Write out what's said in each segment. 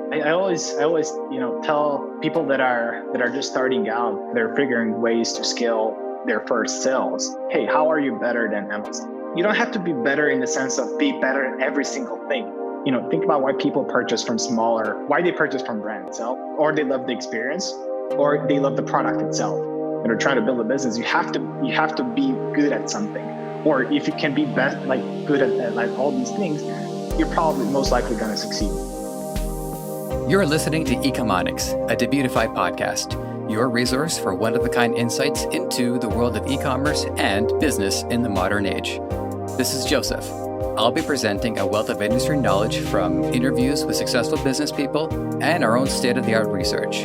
I always, tell people that are just starting out, they're figuring ways to scale their first sales. Hey, how are you better than Amazon? You don't have to be better in the sense of be better at every single thing. Think about why people purchase from smaller, why they purchase from brand itself, or they love the experience, or they love the product itself. And they're trying to build a business. You have to be good at something, or if you can be best, like good at like all these things, you're probably most likely going to succeed. You're listening to Ecomonics, a Debutify podcast, your resource for one-of-a-kind insights into the world of e-commerce and business in the modern age. This is Joseph. I'll be presenting a wealth of industry knowledge from interviews with successful business people and our own state-of-the-art research.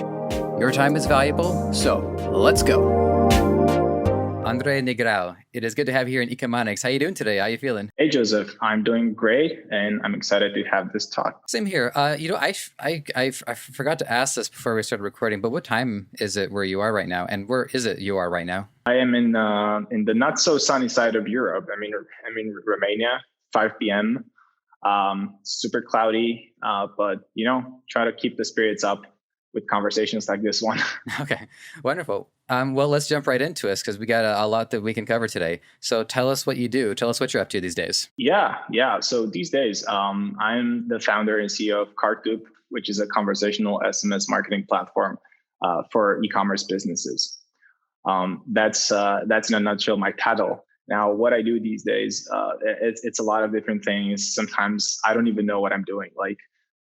Your time is valuable, so let's go. Andrei Negrau, it is good to have you here in Ecomonics. How are you doing today? How are you feeling? Hey, Joseph, I'm doing great, and I'm excited to have this talk. Same here. I forgot to ask this before we started recording, but what time is it where you are right now, and where is it you are right now? I am in the not so sunny side of Europe. I'm in Romania, 5 p.m. Super cloudy, but try to keep the spirits up with conversations like this one. Okay, wonderful. Well, let's jump right into it because we got a lot that we can cover today. So tell us what you do. Tell us what you're up to these days. Yeah. So these days, I'm the founder and CEO of Cartloop, which is a conversational SMS marketing platform for e-commerce businesses. That's in a nutshell my title. Now, what I do these days, it's a lot of different things. Sometimes I don't even know what I'm doing. Like,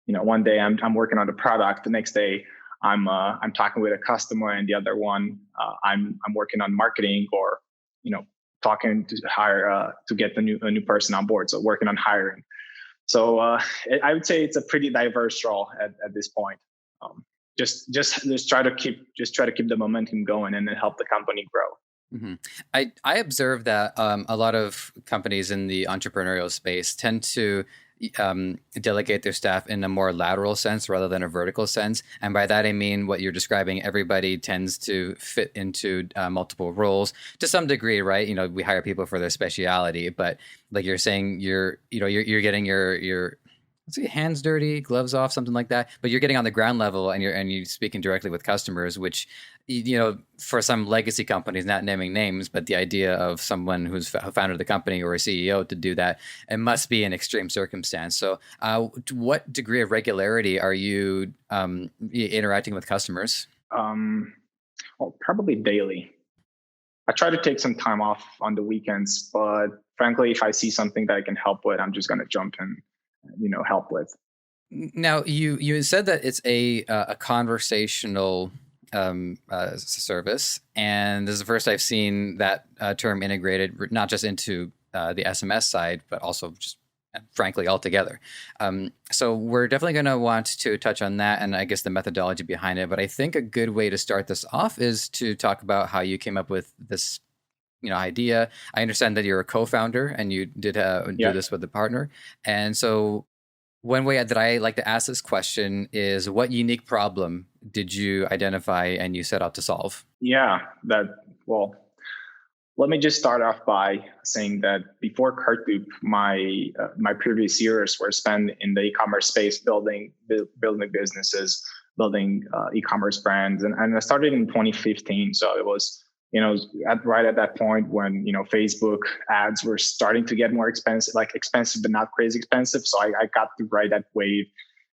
one day I'm working on the product. The next day I'm talking with a customer, and the other one I'm working on marketing, or talking to hire to get a new person on board. So working on hiring. So I would say it's a pretty diverse role at this point. Just try to keep the momentum going and then help the company grow. Mm-hmm. I observe that a lot of companies in the entrepreneurial space tend to delegate their staff in a more lateral sense rather than a vertical sense. And by that, I mean what you're describing. Everybody tends to fit into multiple roles to some degree, right? We hire people for their speciality, but like you're saying, you're getting your let's see, hands dirty, gloves off, something like that. But you're getting on the ground level and you're speaking directly with customers, which, for some legacy companies, not naming names, but the idea of someone who's founded the company or a CEO to do that, it must be an extreme circumstance. So to what degree of regularity are you interacting with customers? Well, probably daily. I try to take some time off on the weekends, but frankly, if I see something that I can help with, I'm just going to jump in, help with. Now, you said that it's a conversational service, and this is the first I've seen that term integrated, not just into the SMS side, but also just frankly altogether. So we're definitely going to want to touch on that, and I guess the methodology behind it. But I think a good way to start this off is to talk about how you came up with this idea. I understand that you're a co-founder and you did do this with a partner. And so one way that I like to ask this question is, what unique problem did you identify and you set out to solve? Let me just start off by saying that before Cartloop, my previous years were spent in the e-commerce space, building businesses, building e-commerce brands. And I started in 2015. So it was right at that point when, Facebook ads were starting to get more expensive, but not crazy expensive. So I got to ride that wave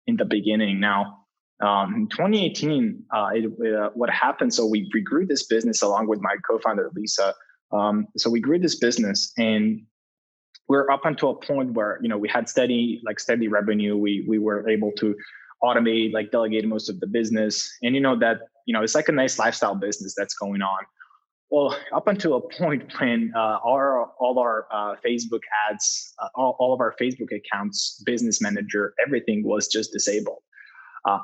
in the beginning. Now, in 2018, what happened? So we grew this business along with my co-founder, Lisa. So we grew this business, and we're up until a point where, we had steady revenue. We were able to automate, delegate most of the business. And it's like a nice lifestyle business that's going on. Well, up until a point when all our Facebook ads, all of our Facebook accounts, business manager, everything was just disabled.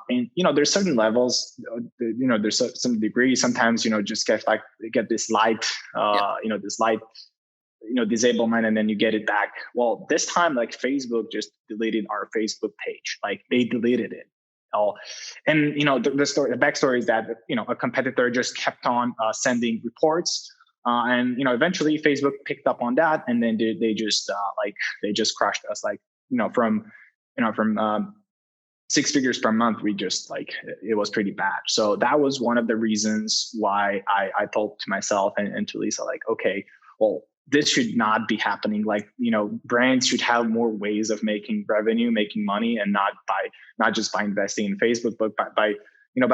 And there's certain levels. There's some degree. Sometimes just get this light, this light, disablement, and then you get it back. Well, this time, Facebook just deleted our Facebook page. They deleted it. And the backstory is that a competitor just kept on sending reports, and eventually Facebook picked up on that, and then they just crushed us. From six figures per month, we just like, it was pretty bad. So that was one of the reasons why I thought to myself and to Lisa, like, okay, well, this should not be happening. Like, brands should have more ways of making revenue, making money, and not just by investing in Facebook, but by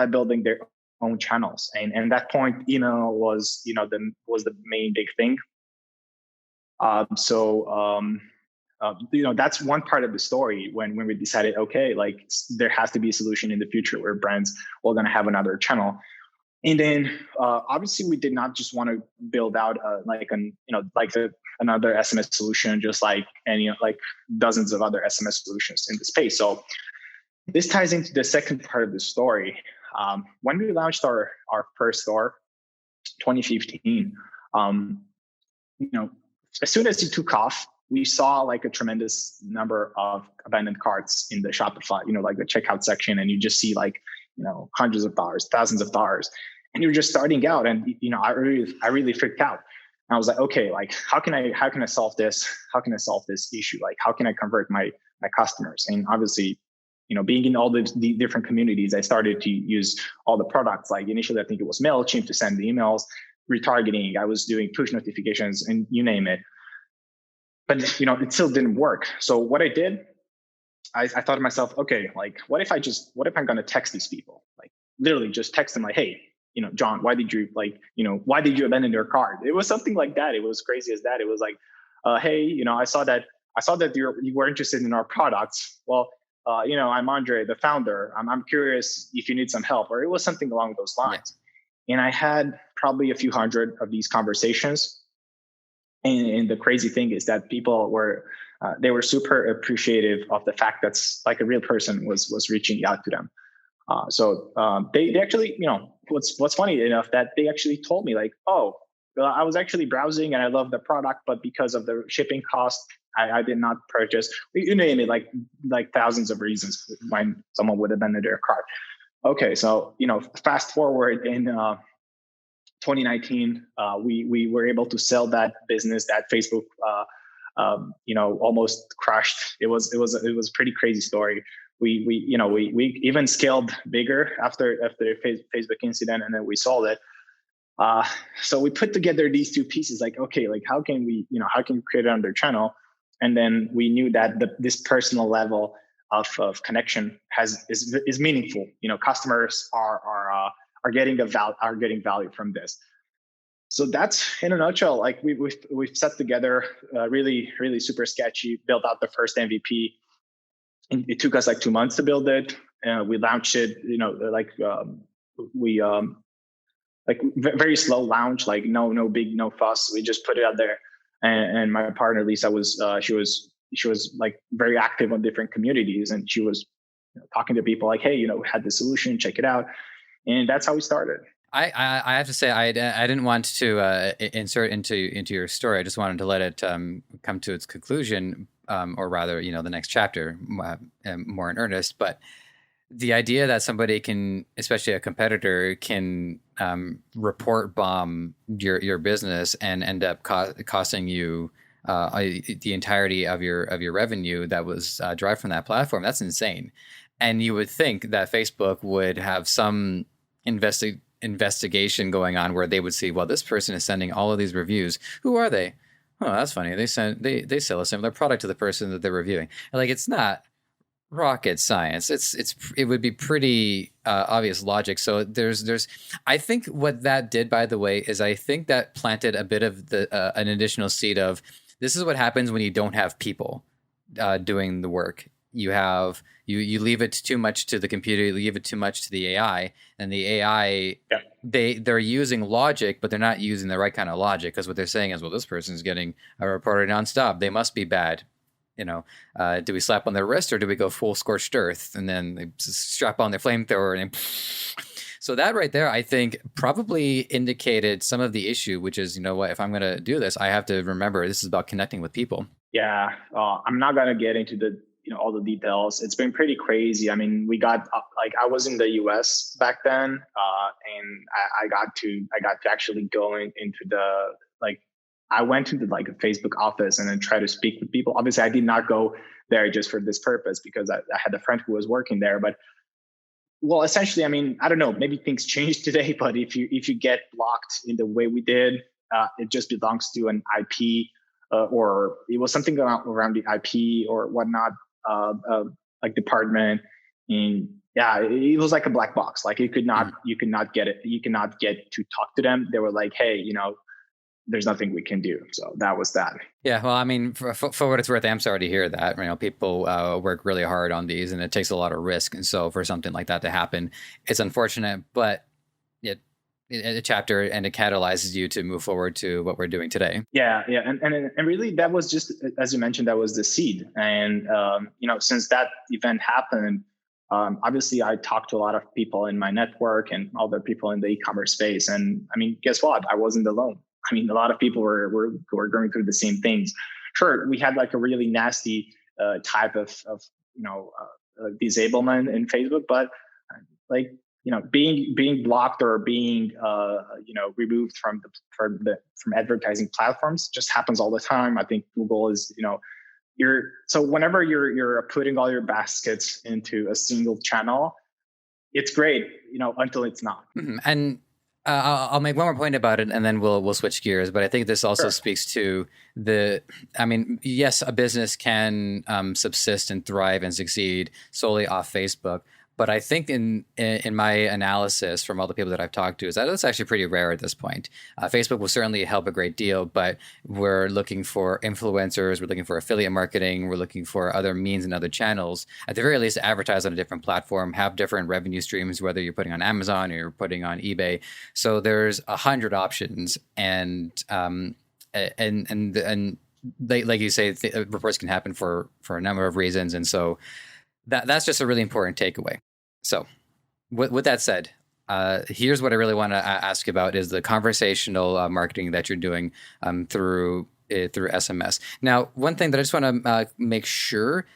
building their own channels. And that point, was the main big thing. That's one part of the story when we decided, okay, like there has to be a solution in the future where brands are going to have another channel. And then obviously we did not just want to build out another SMS solution, just like dozens of other SMS solutions in the space. So this ties into the second part of the story. When we launched our first store, 2015, as soon as it took off, we saw like a tremendous number of abandoned carts in the Shopify, like the checkout section, and you just see like, hundreds of dollars, thousands of dollars, and you're just starting out. And, I really freaked out. And I was like, okay, like how can I solve this? How can I solve this issue? Like, how can I convert my customers? And obviously, being in all the different communities, I started to use all the products. Like initially, I think it was MailChimp to send the emails, retargeting. I was doing push notifications, and you name it. But it still didn't work. So what I did, I thought to myself, okay, like what if I'm going to text these people, like literally just text them like, hey, John, why did you abandon your cart? It was something like that. It was crazy as that. It was like, hey, I saw that you were interested in our products. Well, I'm Andrei, the founder. I'm curious if you need some help, or it was something along those lines. Yeah. And I had probably a few hundred of these conversations. And the crazy thing is that people were super appreciative of the fact that like a real person was reaching out to them. So they actually, what's funny enough that they actually told me like, oh, well, I was actually browsing and I love the product, but because of the shipping cost, I did not purchase. You name it, like thousands of reasons when someone would abandon their cart. Okay, so fast forward in 2019, we were able to sell that business that Facebook, almost crushed. It was a pretty crazy story. We even scaled bigger after the Facebook incident, and then we sold it. So we put together these two pieces. Like, okay, like how can we create another channel? And then we knew that this personal level of connection is meaningful. Customers are getting value from this. So that's in a nutshell. Like we've set together really super sketchy, built out the first MVP. And it took us like 2 months to build it. We launched it. Very slow launch. Like no fuss. We just put it out there. And my partner Lisa she was like very active on different communities, and she was talking to people like, hey, we had this solution, check it out. And that's how we started. I have to say I didn't want to insert into your story. I just wanted to let it come to its conclusion, or rather, the next chapter more in earnest. But the idea that somebody can, especially a competitor, can report bomb your business and end up costing you the entirety of your revenue that was derived from that platform, that's insane. And you would think that Facebook would have some investigation going on where they would see, well, this person is sending all of these reviews. Who are they? Oh, that's funny. They sell a similar product to the person that they're reviewing. Like, it's not rocket science. It would be pretty obvious logic. So there's I think what that did, by the way, is I think that planted a bit of an additional seed of, this is what happens when you don't have people doing the work. You leave it too much to the computer, you leave it too much to the AI, and the AI, they're using logic, but they're not using the right kind of logic, because what they're saying is, well, this person's getting reported nonstop, they must be bad. Do we slap on their wrist, or do we go full scorched earth and then they strap on their flamethrower and so that right there, I think, probably indicated some of the issue, which is, if I'm going to do this, I have to remember this is about connecting with people. Yeah, I'm not going to get into the all the details. It's been pretty crazy. I mean, we got I was in the US back then, and I got to actually go into the I went to like a Facebook office and then tried to speak with people. Obviously, I did not go there just for this purpose because I had a friend who was working there. But well, essentially, I mean, I don't know, maybe things changed today, but if you get blocked in the way we did, it just belongs to an IP, or it was something around the IP or whatnot, like department. And yeah, it was like a black box. Like you could not get it. You cannot get to talk to them. They were like, hey, there's nothing we can do. So that was that. Yeah, well, I mean, for what it's worth, I'm sorry to hear that. People work really hard on these, and it takes a lot of risk. And so, for something like that to happen, it's unfortunate, but a chapter and it catalyzes you to move forward to what we're doing today. Yeah, and really, that was just, as you mentioned, that was the seed. And since that event happened, obviously, I talked to a lot of people in my network and other people in the e-commerce space. And I mean, guess what? I wasn't alone. I mean, a lot of people were going through the same things. Sure, we had like a really nasty type of disablement in Facebook, but like being blocked or being removed from advertising platforms just happens all the time. I think Google is so whenever you're putting all your baskets into a single channel, it's great, until it's not. Mm-hmm. And I'll make one more point about it, and then we'll switch gears. But I think this also speaks to yes, a business can subsist and thrive and succeed solely off Facebook. But I think in my analysis from all the people that I've talked to is that it's actually pretty rare at this point. Facebook will certainly help a great deal, but we're looking for influencers, we're looking for affiliate marketing, we're looking for other means and other channels. At the very least, advertise on a different platform, have different revenue streams, whether you're putting on Amazon or you're putting on eBay. So there's 100 options, and like you say, reports can happen for a number of reasons, and so. That's just a really important takeaway. So with that said, here's what I really want to ask you about is the conversational marketing that you're doing through SMS. Now, one thing that I just want to make sure,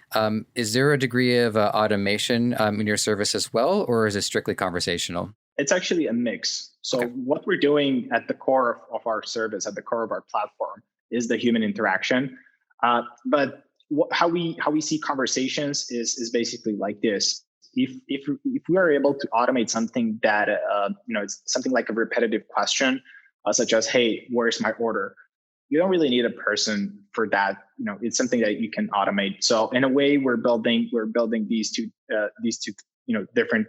is there a degree of automation in your service as well, or is it strictly conversational? It's actually a mix. So what we're doing at the core of our service, at the core of our platform, is the human interaction. But how we see conversations is basically like this. If we are able to automate something that it's something like a repetitive question, such as, hey, where's my order? You don't really need a person for that. It's something that you can automate. So in a way, we're building these two different.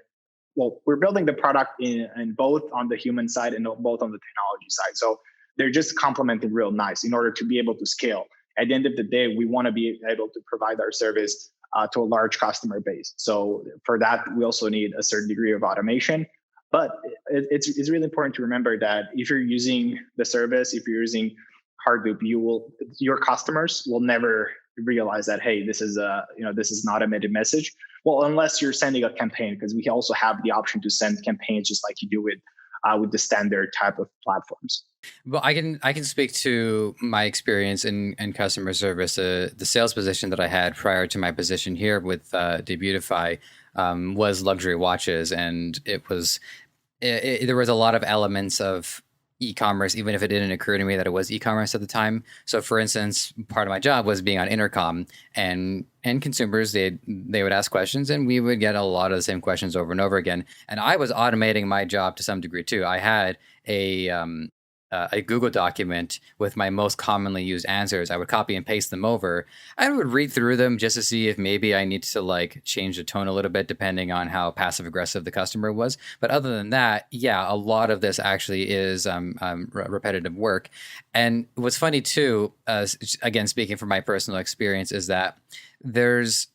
Well, we're building the product in both on the human side and both on the technology side. So they're just complementing real nice in order to be able to scale. At the end of the day, we want to be able to provide our service to a large customer base. So for that, we also need a certain degree of automation. But it's really important to remember that if you're using the service, if you're using Cartloop, your customers will never realize that, hey, this is an automated message. Well, unless you're sending a campaign, because we also have the option to send campaigns just like you do with the standard type of platforms. Well, I can speak to my experience in customer service. The sales position that I had prior to my position here with Debutify was luxury watches, and there was a lot of elements of e-commerce, even if it didn't occur to me that it was e-commerce at the time. So, for instance, part of my job was being on intercom, and consumers they would ask questions, and we would get a lot of the same questions over and over again. And I was automating my job to some degree too. I had a Google document with my most commonly used answers. I would copy and paste them over. I would read through them just to see if maybe I need to like change the tone a little bit depending on how passive aggressive the customer was. But other than that, yeah, a lot of this actually is repetitive work. And what's funny too, again, speaking from my personal experience, is that there's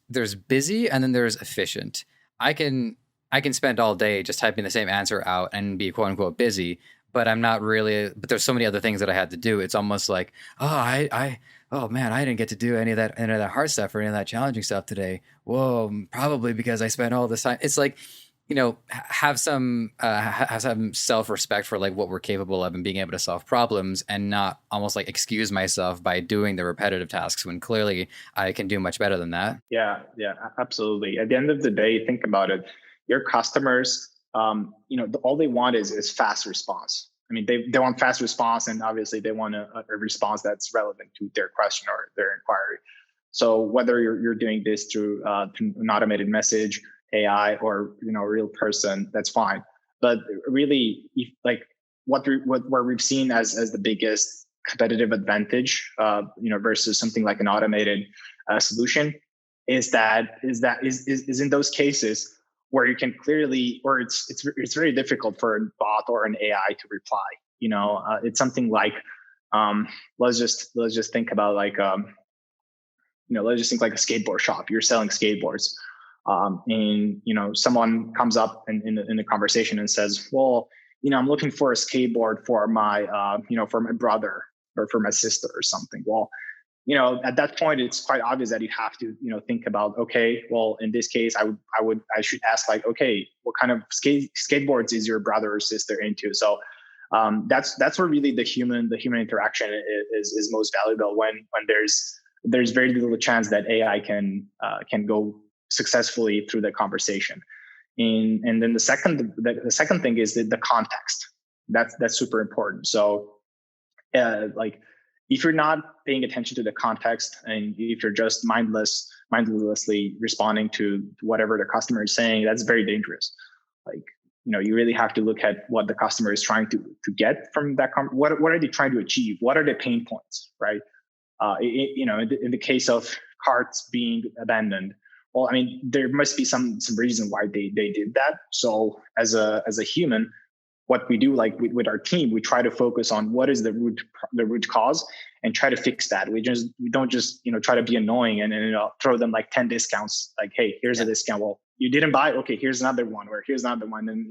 busy and then there's efficient. I can spend all day just typing the same answer out and be quote unquote busy, but I'm not really, but there's so many other things that I had to do. It's almost like, oh man, I didn't get to do any of that hard stuff or any of that challenging stuff today. Whoa, probably because I spent all this time. It's like, have some self-respect for like what we're capable of and being able to solve problems, and not almost like excuse myself by doing the repetitive tasks when clearly I can do much better than that. Yeah, absolutely. At the end of the day, think about it. Your customers, all they want is fast response. I mean, they want fast response, and obviously they want a response that's relevant to their question or their inquiry. So whether you're doing this through an automated message, AI, or a real person, that's fine. But really, if, like what we've seen as the biggest competitive advantage, versus something like an automated solution, is in those cases where you can clearly, or it's very difficult for a bot or an AI to reply. It's something like, let's just think about like, let's just think like a skateboard shop. You're selling skateboards, and someone comes up in the conversation and says, well, I'm looking for a skateboard for my for my brother or for my sister or something. Well, at that point, it's quite obvious that you have to, think about, okay, well, in this case, I should ask like, okay, what kind of skateboards is your brother or sister into? So that's where really the human interaction is most valuable, when there's very little chance that AI can go successful through the conversation. And then the second thing is the context. That's super important. So like, if you're not paying attention to the context, and if you're just mindlessly responding to whatever the customer is saying, that's very dangerous. Like, you really have to look at what the customer is trying to get from that. What are they trying to achieve? What are their pain points, right? In the case of carts being abandoned, well, I mean, there must be some reason why they did that. So as a human, what we do, like with our team, we try to focus on what is the root cause and try to fix that. We don't just try to be annoying and throw them like 10 discounts. Like, hey, here's a discount. Well, you didn't buy. Okay, here's another one. Or here's another one. And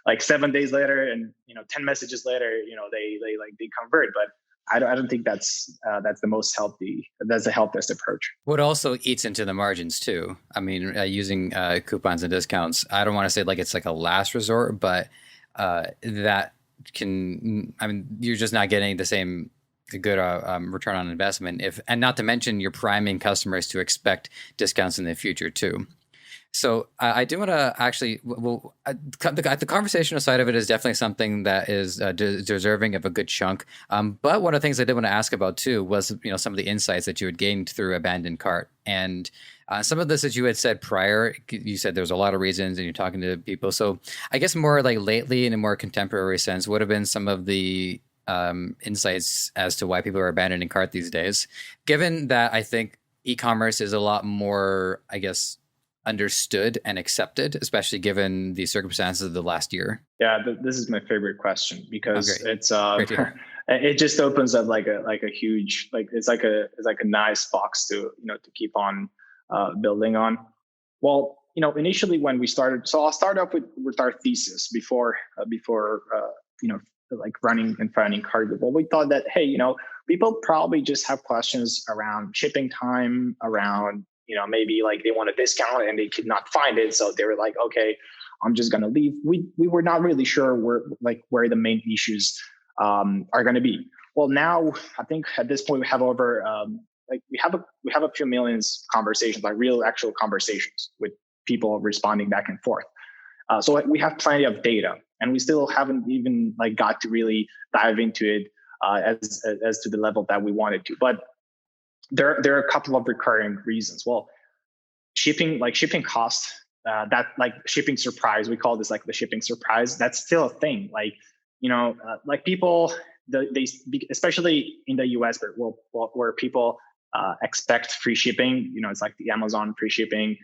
like 7 days later, and 10 messages later, they convert. But I don't think that's the most healthy. That's the healthiest approach. What also eats into the margins too. I mean, using coupons and discounts. I don't want to say like it's like a last resort, but that can. I mean, you're just not getting the same good return on investment. And not to mention, you're priming customers to expect discounts in the future too. So I do want to actually, the conversational side of it is definitely something that is deserving of a good chunk. But one of the things I did want to ask about too was, some of the insights that you had gained through abandoned cart, and some of this that you had said prior. You said there's a lot of reasons, and you're talking to people. So I guess more like lately, in a more contemporary sense, would have been some of the insights as to why people are abandoning cart these days. Given that I think e-commerce is a lot more, I guess, understood and accepted, especially given the circumstances of the last year? Yeah, this is my favorite question, because it's it just opens up like a huge, like it's like a nice box to to keep on building on. Well, initially when we started, so I'll start off with our thesis before like running and finding Cartloop. Well, we thought that, hey, people probably just have questions around shipping time, around maybe like they want a discount and they could not find it. So they were like, okay, I'm just going to leave. We were not really sure where the main issues are going to be. Well, now I think at this point we have over, we have a few millions conversations, like real actual conversations with people responding back and forth. So we have plenty of data, and we still haven't even got to really dive into it as to the level that we wanted to. But there are a couple of recurring reasons. Well, shipping cost, that shipping surprise, we call this the shipping surprise. That's still a thing. People, they especially in the US, where people expect free shipping. It's like the Amazon free shipping.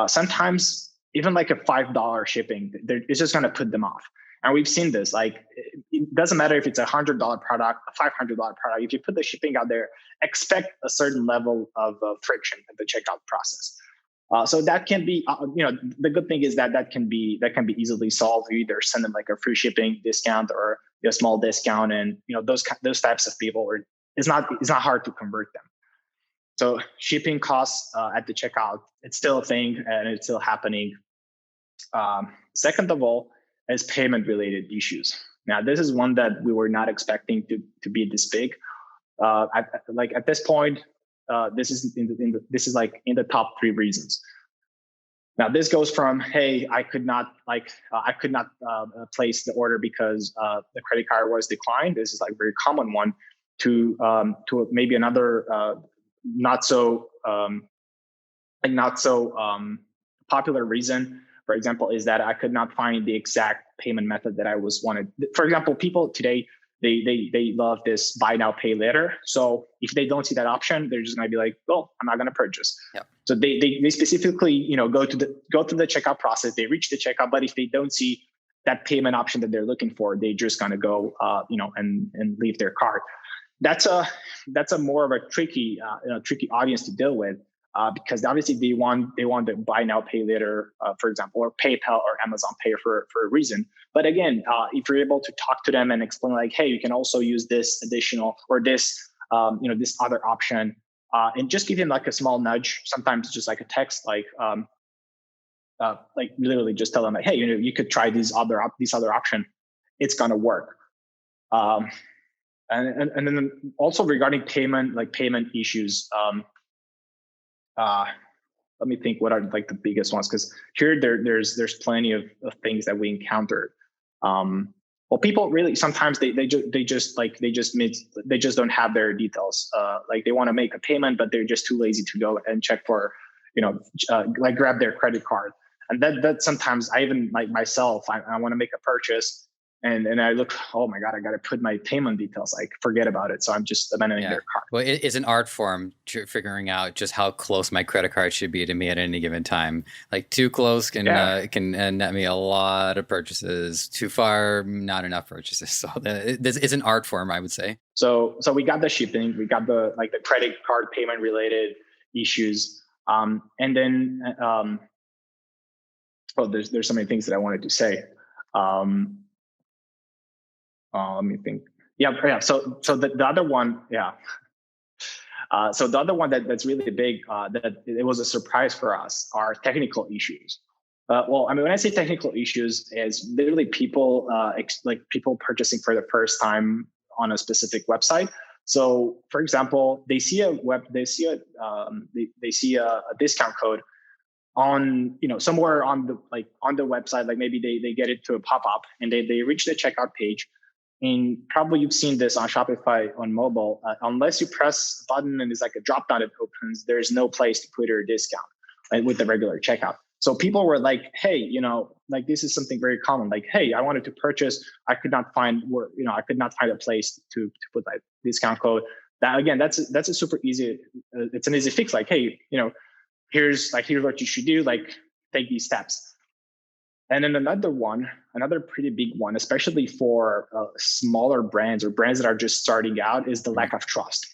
Sometimes even like a $5 shipping, it's just going to put them off. And we've seen this. It doesn't matter if it's $100 product, a $500 product. If you put the shipping out there, expect a certain level of friction at the checkout process. So that can be, the good thing is that can be easily solved. You either send them like a free shipping discount or a small discount, and those types of people, it's not hard to convert them. So shipping costs at the checkout, it's still a thing, and it's still happening. Second of all, is payment related issues. Now, this is one that we were not expecting to be this big. At this point, this is in the top 3 reasons. Now this goes from, hey, I could not place the order because the credit card was declined. This is like a very common one. To maybe another not so popular reason, for example, is that I could not find the exact payment method that I wanted. For example, people today, they love this buy now, pay later. So if they don't see that option, they're just gonna be like, well, I'm not gonna purchase. Yep. So they specifically, go through the checkout process, they reach the checkout, but if they don't see that payment option that they're looking for, they just gonna go and leave their cart. That's a more of a tricky audience to deal with. Because obviously they want the buy now, pay later, for example, or PayPal or Amazon Pay for a reason. But again, if you're able to talk to them and explain like, hey, you can also use this additional or this this other option, and just give them like a small nudge. Sometimes just like a text, like literally just tell them like, hey, you could try this other option. It's gonna work. And then also regarding payment issues. Let me think what are like the biggest ones, because here there's plenty of things that we encountered. Well, people really sometimes they just don't have their details. Like they want to make a payment, but they're just too lazy to go and check for like grab their credit card. And that sometimes I even like myself, I want to make a purchase. And I look, oh my God, I got to put my payment details. Like, forget about it. So I'm just abandoning their card. Well, it's an art form figuring out just how close my credit card should be to me at any given time. Like too close can net me a lot of purchases. Too far, not enough purchases. So this is an art form, I would say. So we got the shipping, we got the credit card payment related issues, and then there's so many things that I wanted to say. Let me think. Yeah. So the other one, so the other one that's really big, that it was a surprise for us, are technical issues. Well, I mean, when I say technical issues, is literally people people purchasing for the first time on a specific website. So, for example, they see a discount code on somewhere on the website, like maybe they get it to a pop-up and they reach the checkout page. And probably you've seen this on Shopify on mobile. Unless you press a button and there's like a drop down that opens, there's no place to put your discount with the regular checkout. So people were like, hey, this is something very common. Like, hey, I wanted to purchase. I could not find a place to put that discount code. That again, that's a super easy. It's an easy fix. Like, hey, here's what you should do. Like, take these steps. And then another pretty big one, especially for smaller brands or brands that are just starting out, is the lack of trust.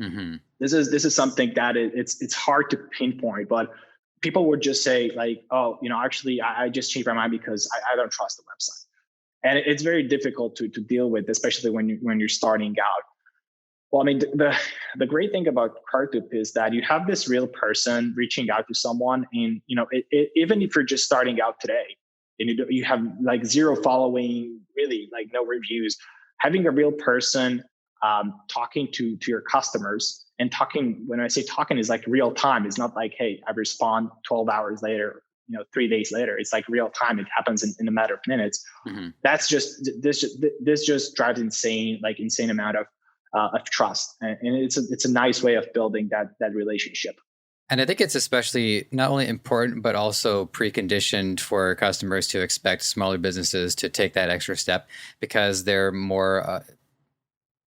Mm-hmm. This is something that it's hard to pinpoint, but people would just say like, oh, actually, I just changed my mind because I don't trust the website, and it's very difficult to deal with, especially when you're starting out. Well, I mean, the great thing about Cartloop is that you have this real person reaching out to someone, and even if you're just starting out today, and you have like zero following, really like no reviews, having a real person talking to your customers, and talking, when I say talking, is like real time. It's not like, hey, I respond 12 hours later, 3 days later. It's like real time. It happens in a matter of minutes. Mm-hmm. This just drives insane amount of trust, and it's a nice way of building that relationship. And I think it's especially not only important, but also preconditioned for customers to expect smaller businesses to take that extra step, because they're more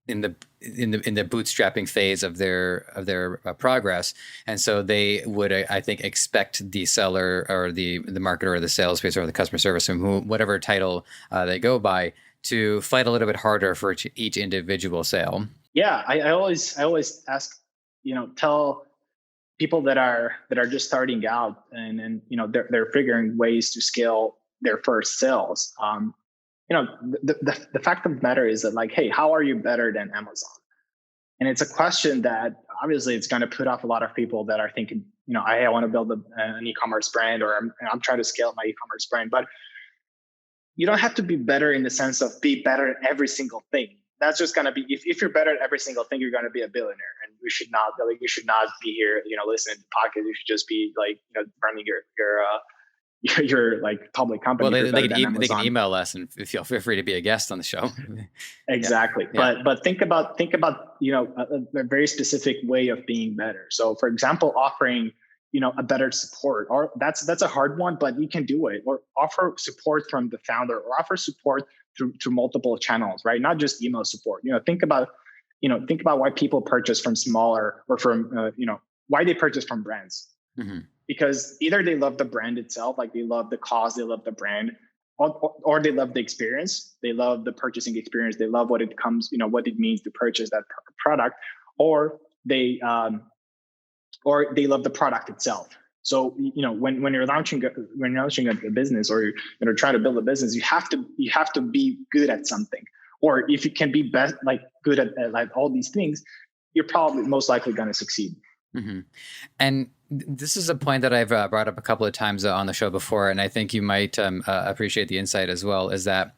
in the bootstrapping phase of their progress, and so they would, I think, expect the seller or the marketer or the sales person or the customer service, whatever title they go by, to fight a little bit harder for each individual sale. Yeah, I always ask, tell people that are just starting out and they're figuring ways to scale their first sales. The fact of the matter is that, like, hey, how are you better than Amazon? And it's a question that obviously it's going to put off a lot of people that are thinking, I want to build an e-commerce brand, or I'm trying to scale my e-commerce brand. But you don't have to be better in the sense of be better at every single thing. That's just going to be, if you're better at every single thing, you're going to be a billionaire. And you should not be here, listening to the podcast. You should just be like, running you're like public company. Well, You're they better can than they can Amazon. email us and feel free to be a guest on the show. Exactly. Yeah. But think about a very specific way of being better. So for example, offering a better support, or that's a hard one, but you can do it, or offer support from the founder, or offer support through multiple channels, right? Not just email support. Think about why people purchase from smaller, or from why they purchase from brands. Mm-hmm. Because either they love the brand itself, like they love the cause, they love the brand, or they love the experience. They love the purchasing experience. They love what what it means to purchase that product, or they love the product itself. So when you're launching a business, or you're trying to build a business, you have to be good at something. Or if you can be best, like good at like all these things, you're probably most likely going to succeed. Mm-hmm. And this is a point that I've brought up a couple of times on the show before, and I think you might appreciate the insight as well, is that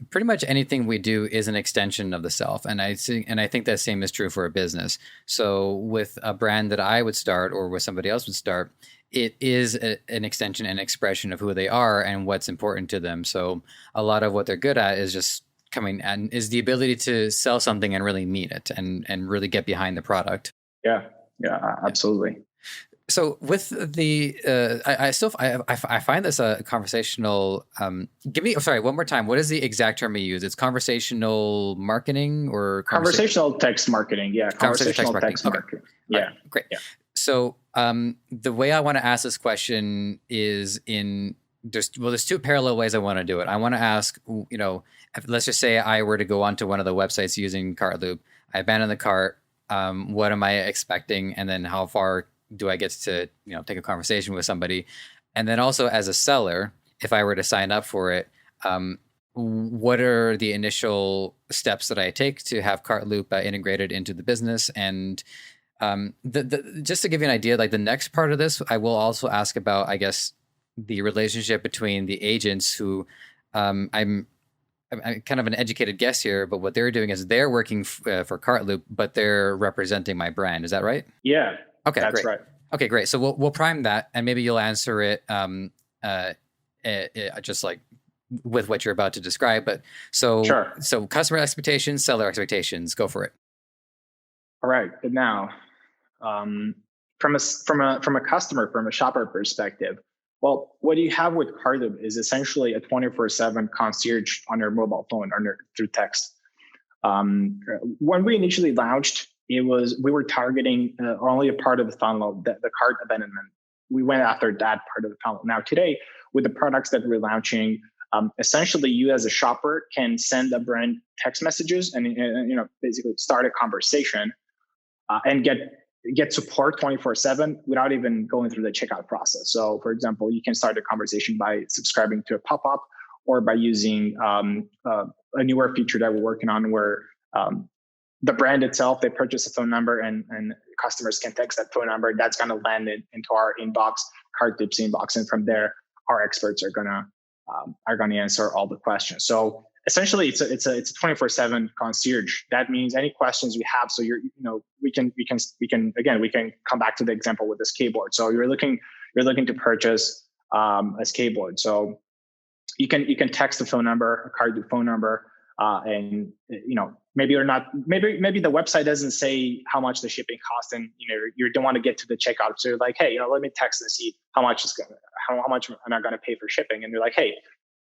pretty much anything we do is an extension of the self. And I think that same is true for a business. So with a brand that I would start, or with somebody else would start, it is an extension and expression of who they are and what's important to them. So a lot of what they're good at is just is the ability to sell something and really mean it, and really get behind the product. Yeah, absolutely. So with the, I find this a conversational. One more time. What is the exact term you use? It's conversational marketing, or conversational text marketing. Yeah, conversational text marketing. Okay. Yeah, right. Great. Yeah. So the way I want to ask this question is there's two parallel ways I want to do it. I want to ask, let's just say I were to go onto one of the websites using Cartloop. I abandon the cart. What am I expecting? And then how far do I get to, take a conversation with somebody? And then also as a seller, if I were to sign up for it, what are the initial steps that I take to have Cartloop integrated into the business? And just to give you an idea, like the next part of this, I will also ask about, I guess, the relationship between the agents who I'm kind of an educated guess here, but what they're doing is they're working for Cartloop, but they're representing my brand. Is that right? Yeah. Okay, that's great. Right. Okay, great. So we'll prime that, and maybe you'll answer it just like with what you're about to describe. But sure. So customer expectations, seller expectations. Go for it. All right. But now, from a customer, from a shopper perspective, well, what you have with Cartloop is essentially a 24/7 concierge on your mobile phone, through text. When we initially launched, we were targeting only a part of the funnel, the cart abandonment. We went after that part of the funnel. Now today, with the products that we're launching, essentially you as a shopper can send a brand text messages and basically start a conversation and get support 24/7 without even going through the checkout process. So for example, you can start a conversation by subscribing to a pop-up, or by using a newer feature that we're working on, where the brand itself, they purchase a phone number, and customers can text that phone number. That's going to land into our inbox, Cartloop's inbox. And from there, our experts are going to answer all the questions. So essentially it's a 24/7 concierge. That means any questions we have. So we can come back to the example with this skateboard. So you're looking to purchase a skateboard. So you can text the phone number, a Cartloop phone number, and maybe the website doesn't say how much the shipping costs, and you don't want to get to the checkout. So you're like, hey, let me text and see how much am I going to pay for shipping? And you're like, hey,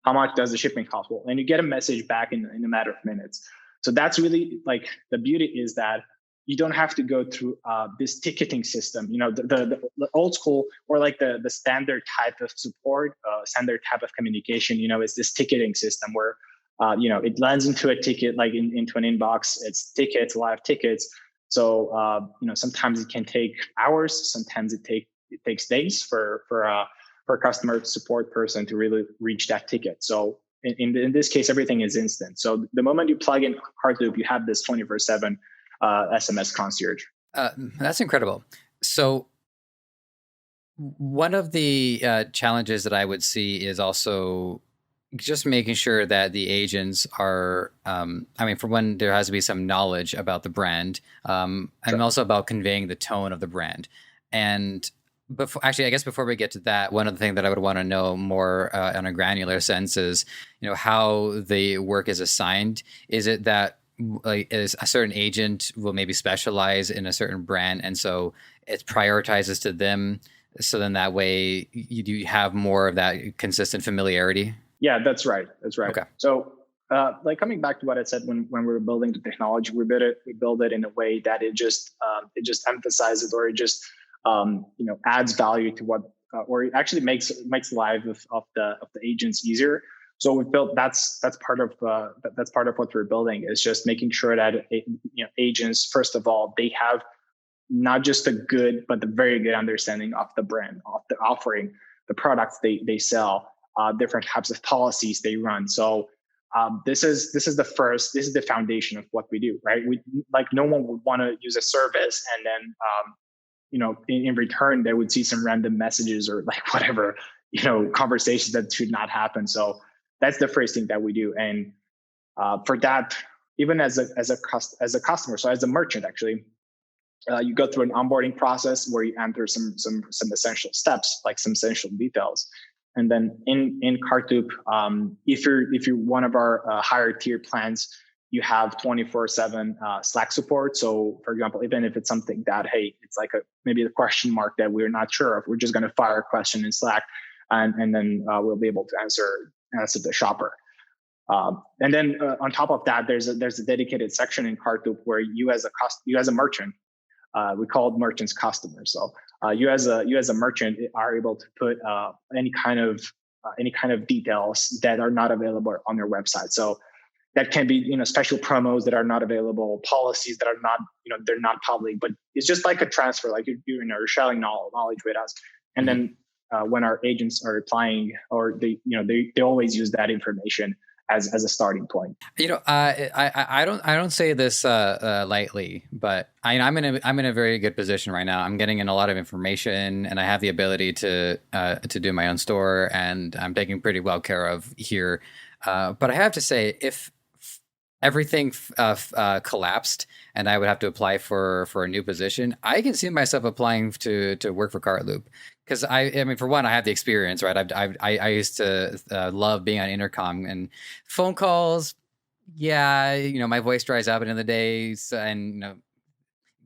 how much does the shipping cost? Well, and you get a message back in a matter of minutes. So that's really like the beauty, is that you don't have to go through this ticketing system. The old school, or like the standard type of support, standard type of communication. Is this ticketing system where it lands into a ticket, like into an inbox. It's tickets, a lot of tickets. So sometimes it can take hours. Sometimes it takes days for a customer support person to really reach that ticket. So in this case, everything is instant. So the moment you plug in Cartloop, you have this 24/7 SMS concierge. That's incredible. So one of the challenges that I would see is also just making sure that the agents are, for one, there has to be some knowledge about the brand, and also about conveying the tone of the brand. And I guess before we get to that, one of the things that I would want to know more on a granular sense is, how the work is assigned. Is it that is a certain agent will maybe specialize in a certain brand, and so it prioritizes to them, so then that way you have more of that consistent familiarity? Yeah, that's right. That's right. Okay. So, like coming back to what I said when we were building the technology, we build it in a way that it just emphasizes, or it just adds value to what, or it actually makes the life of the agents easier. So we built that's part of what we're building, is just making sure that agents, first of all, they have not just a good but a very good understanding of the brand, of the offering, the products they sell, different types of policies they run. So this is the foundation of what we do, right? We, like, no one would want to use a service and then in return they would see some random messages or like whatever, conversations that should not happen. So that's the first thing that we do. And for that, even as a customer, so as a merchant, actually, you go through an onboarding process where you enter some essential steps, like some essential details. And then in Cartloop, if you're one of our higher tier plans, you have 24/7 Slack support. So, for example, even if it's something that, hey, it's like maybe a question mark that we're not sure of, we're just going to fire a question in Slack, and then we'll be able to answer the shopper. And then on top of that, there's a dedicated section in Cartloop where you as a merchant, we call it merchants customers. So you as a merchant are able to put any kind of details that are not available on your website. So that can be special promos that are not available, policies that are not they're not public, but it's just like a transfer, like you're sharing knowledge with us. And then when our agents are applying, or they always use that information as a starting point. I don't say this lightly, but I'm in a very good position right now. I'm getting in a lot of information, and I have the ability to do my own store, and I'm taken pretty well care of here. But I have to say, if everything collapsed and I would have to apply for a new position, I can see myself applying to work for Cartloop. Because I mean, for one, I have the experience, right? I used to love being on intercom and phone calls. Yeah, my voice dries out in the days, and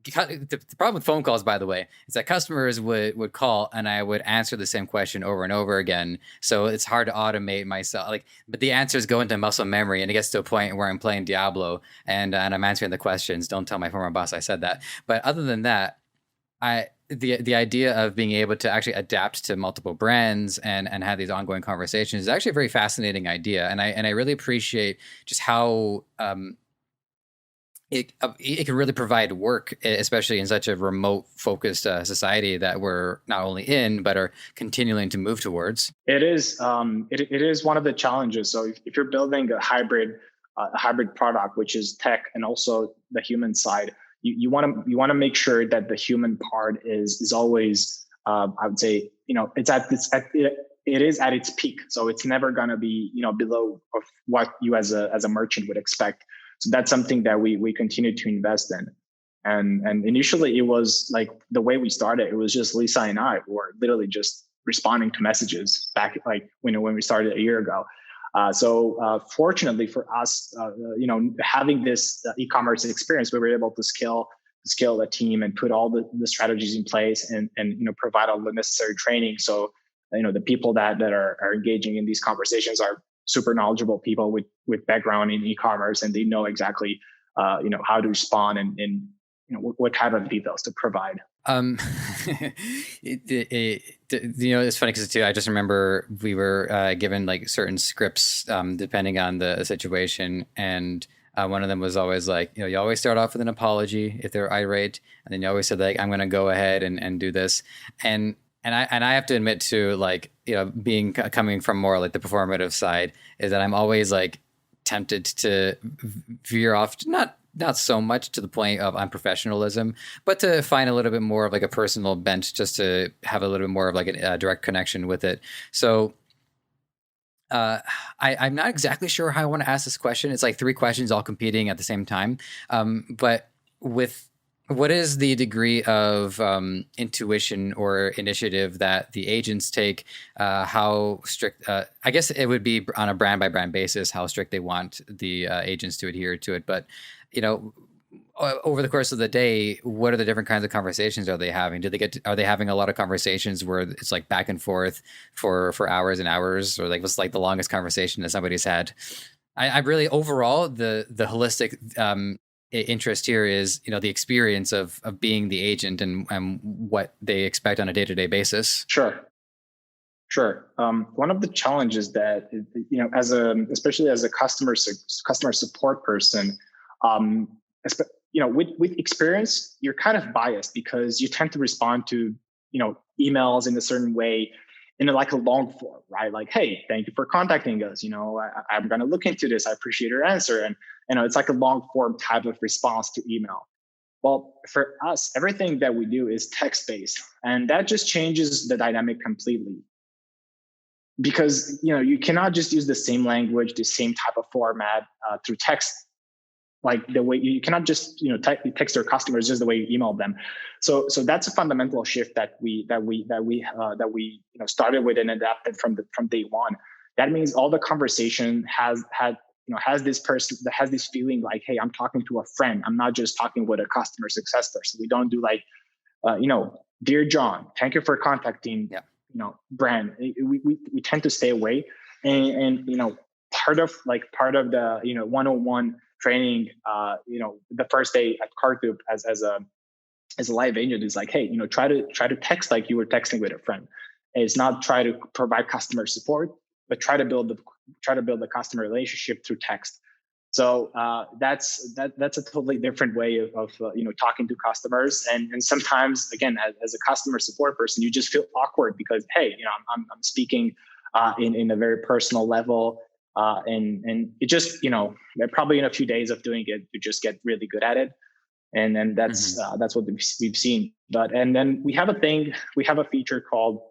the problem with phone calls, by the way, is that customers would call and I would answer the same question over and over again. So it's hard to automate myself. But the answers go into muscle memory, and it gets to a point where I'm playing Diablo and I'm answering the questions. Don't tell my former boss I said that. But other than that, the idea of being able to actually adapt to multiple brands and have these ongoing conversations is actually a very fascinating idea. And I really appreciate just how it can really provide work, especially in such a remote focused society that we're not only in, but are continuing to move towards. It is one of the challenges. So if you're building a hybrid product, which is tech and also the human side, you want to make sure that the human part is always, I would say, it is at its peak. So it's never going to be below of what you as a merchant would expect. So that's something that we continue to invest in. And initially it was like the way we started, it was just Lisa and I were literally just responding to messages back when we started a year ago. So fortunately for us, having this e-commerce experience, we were able to scale the team and put all the strategies in place and provide all the necessary training. So the people that are engaging in these conversations are super knowledgeable people with background in e-commerce, and they know exactly how to respond and what type of details to provide. It's funny because too, I just remember we were given like certain scripts depending on the situation, and one of them was always like, you always start off with an apology if they're irate, and then you always said like, I'm going to go ahead and do this, and I have to admit too, like, coming from more like the performative side, is that I'm always like tempted to veer off, not so much to the point of unprofessionalism, but to find a little bit more of like a personal bent, just to have a little bit more of like a direct connection with it. So I'm not exactly sure how I want to ask this question. It's like three questions all competing at the same time. But with What is the degree of intuition or initiative that the agents take? How strict? I guess it would be on a brand by brand basis how strict they want the agents to adhere to it. But you know, over the course of the day, what are the different kinds of conversations are they having? Are they having a lot of conversations where it's like back and forth for hours and hours, or like what's like the longest conversation that somebody's had? I really overall the holistic interest here is the experience of being the agent and what they expect on a day-to-day basis. Sure. One of the challenges that especially as a customer support person, um, with experience, you're kind of biased because you tend to respond to emails in a certain way, in like a long form, right? Like, hey, thank you for contacting us. I'm going to look into this. I appreciate your answer, and it's like a long form type of response to email. Well, for us, everything that we do is text based, and that just changes the dynamic completely, because you cannot just use the same language, the same type of format through text, like the way you cannot just text your customers just the way you email them. So that's a fundamental shift that we started with and adapted from day one. That means all the conversation has this feeling like, hey, I'm talking to a friend. I'm not just talking with a customer success person. We don't do like dear John, thank you for contacting brand. We tend to stay away, and part of the 101 training, the first day at Cartloop as a live agent is like, hey, try to text like you were texting with a friend. It's not try to provide customer support, but try to build the customer relationship through text. So that's a totally different way of talking to customers, and sometimes again as a customer support person, you just feel awkward because, hey, I'm speaking in a very personal level, and it just probably in a few days of doing it, you just get really good at it, and then that's what we've seen. And then we have a feature called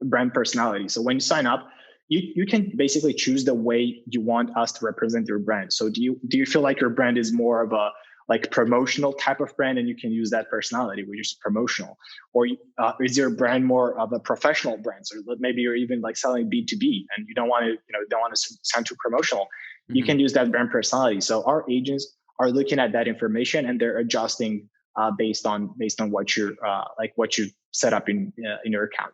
brand personality. So when you sign up, you can basically choose the way you want us to represent your brand. So do you feel like your brand is more of a like promotional type of brand, and you can use that personality, which is promotional, or is your brand more of a professional brand? So maybe you're even like selling B2B, and you don't want to sound too promotional. You can use that brand personality. So our agents are looking at that information, and they're adjusting based on what you're what you set up in your account.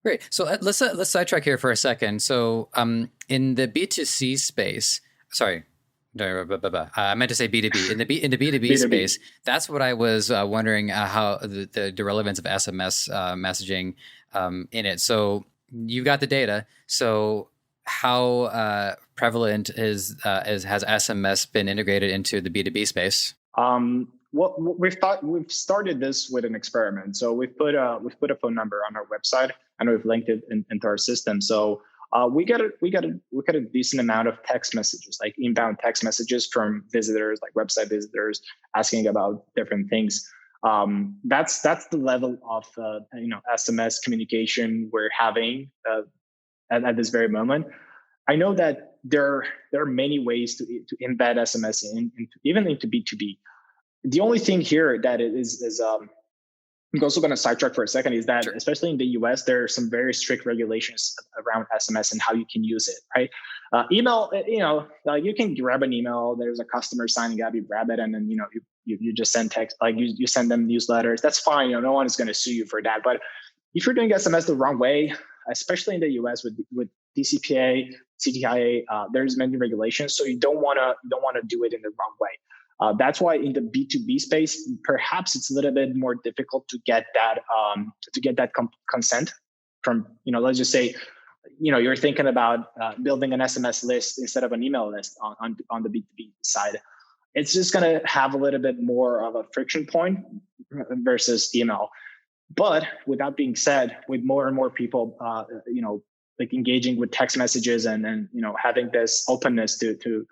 Great. So let's sidetrack here for a second. So in the B2C space, sorry, I meant to say B2B. In the B2B space, that's what I was wondering how the relevance of SMS messaging in it. So you've got the data. So how prevalent has SMS been integrated into the B2B space? Well, we've started this with an experiment. So we've put a phone number on our website, and we've linked it into our system. So we get a decent amount of text messages, like inbound text messages from visitors, like website visitors, asking about different things. That's the level of SMS communication we're having at this very moment. I know that there are many ways to embed SMS even into B2B. The only thing here that is I'm also going to sidetrack for a second, is that especially in the US, there are some very strict regulations around SMS and how you can use it, right? Email, you can grab an email. There's a customer signing up, you grab it, and then, you just send text, like you send them newsletters. That's fine. No one is going to sue you for that. But if you're doing SMS the wrong way, especially in the US with DCPA, CTIA, there's many regulations. So you don't want to do it in the wrong way. That's why in the B2B space, perhaps it's a little bit more difficult to get that consent from, let's just say, you're thinking about building an SMS list instead of an email list on the B2B side. It's just going to have a little bit more of a friction point versus email. But with that being said, with more and more people, like engaging with text messages and having this openness to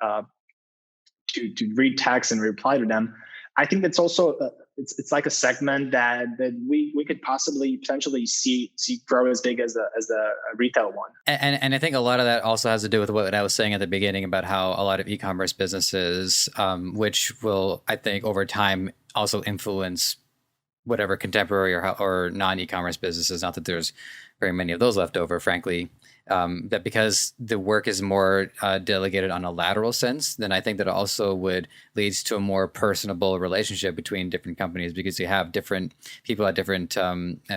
read text and reply to them, I think that's also it's like a segment that we could potentially see grow as big as the retail one. And I think a lot of that also has to do with what I was saying at the beginning about how a lot of e-commerce businesses, which will, I think, over time also influence whatever contemporary or non-e-commerce businesses. Not that there's very many of those left over, frankly. That because the work is more delegated on a lateral sense, then I think that it also would leads to a more personable relationship between different companies, because you have different people at different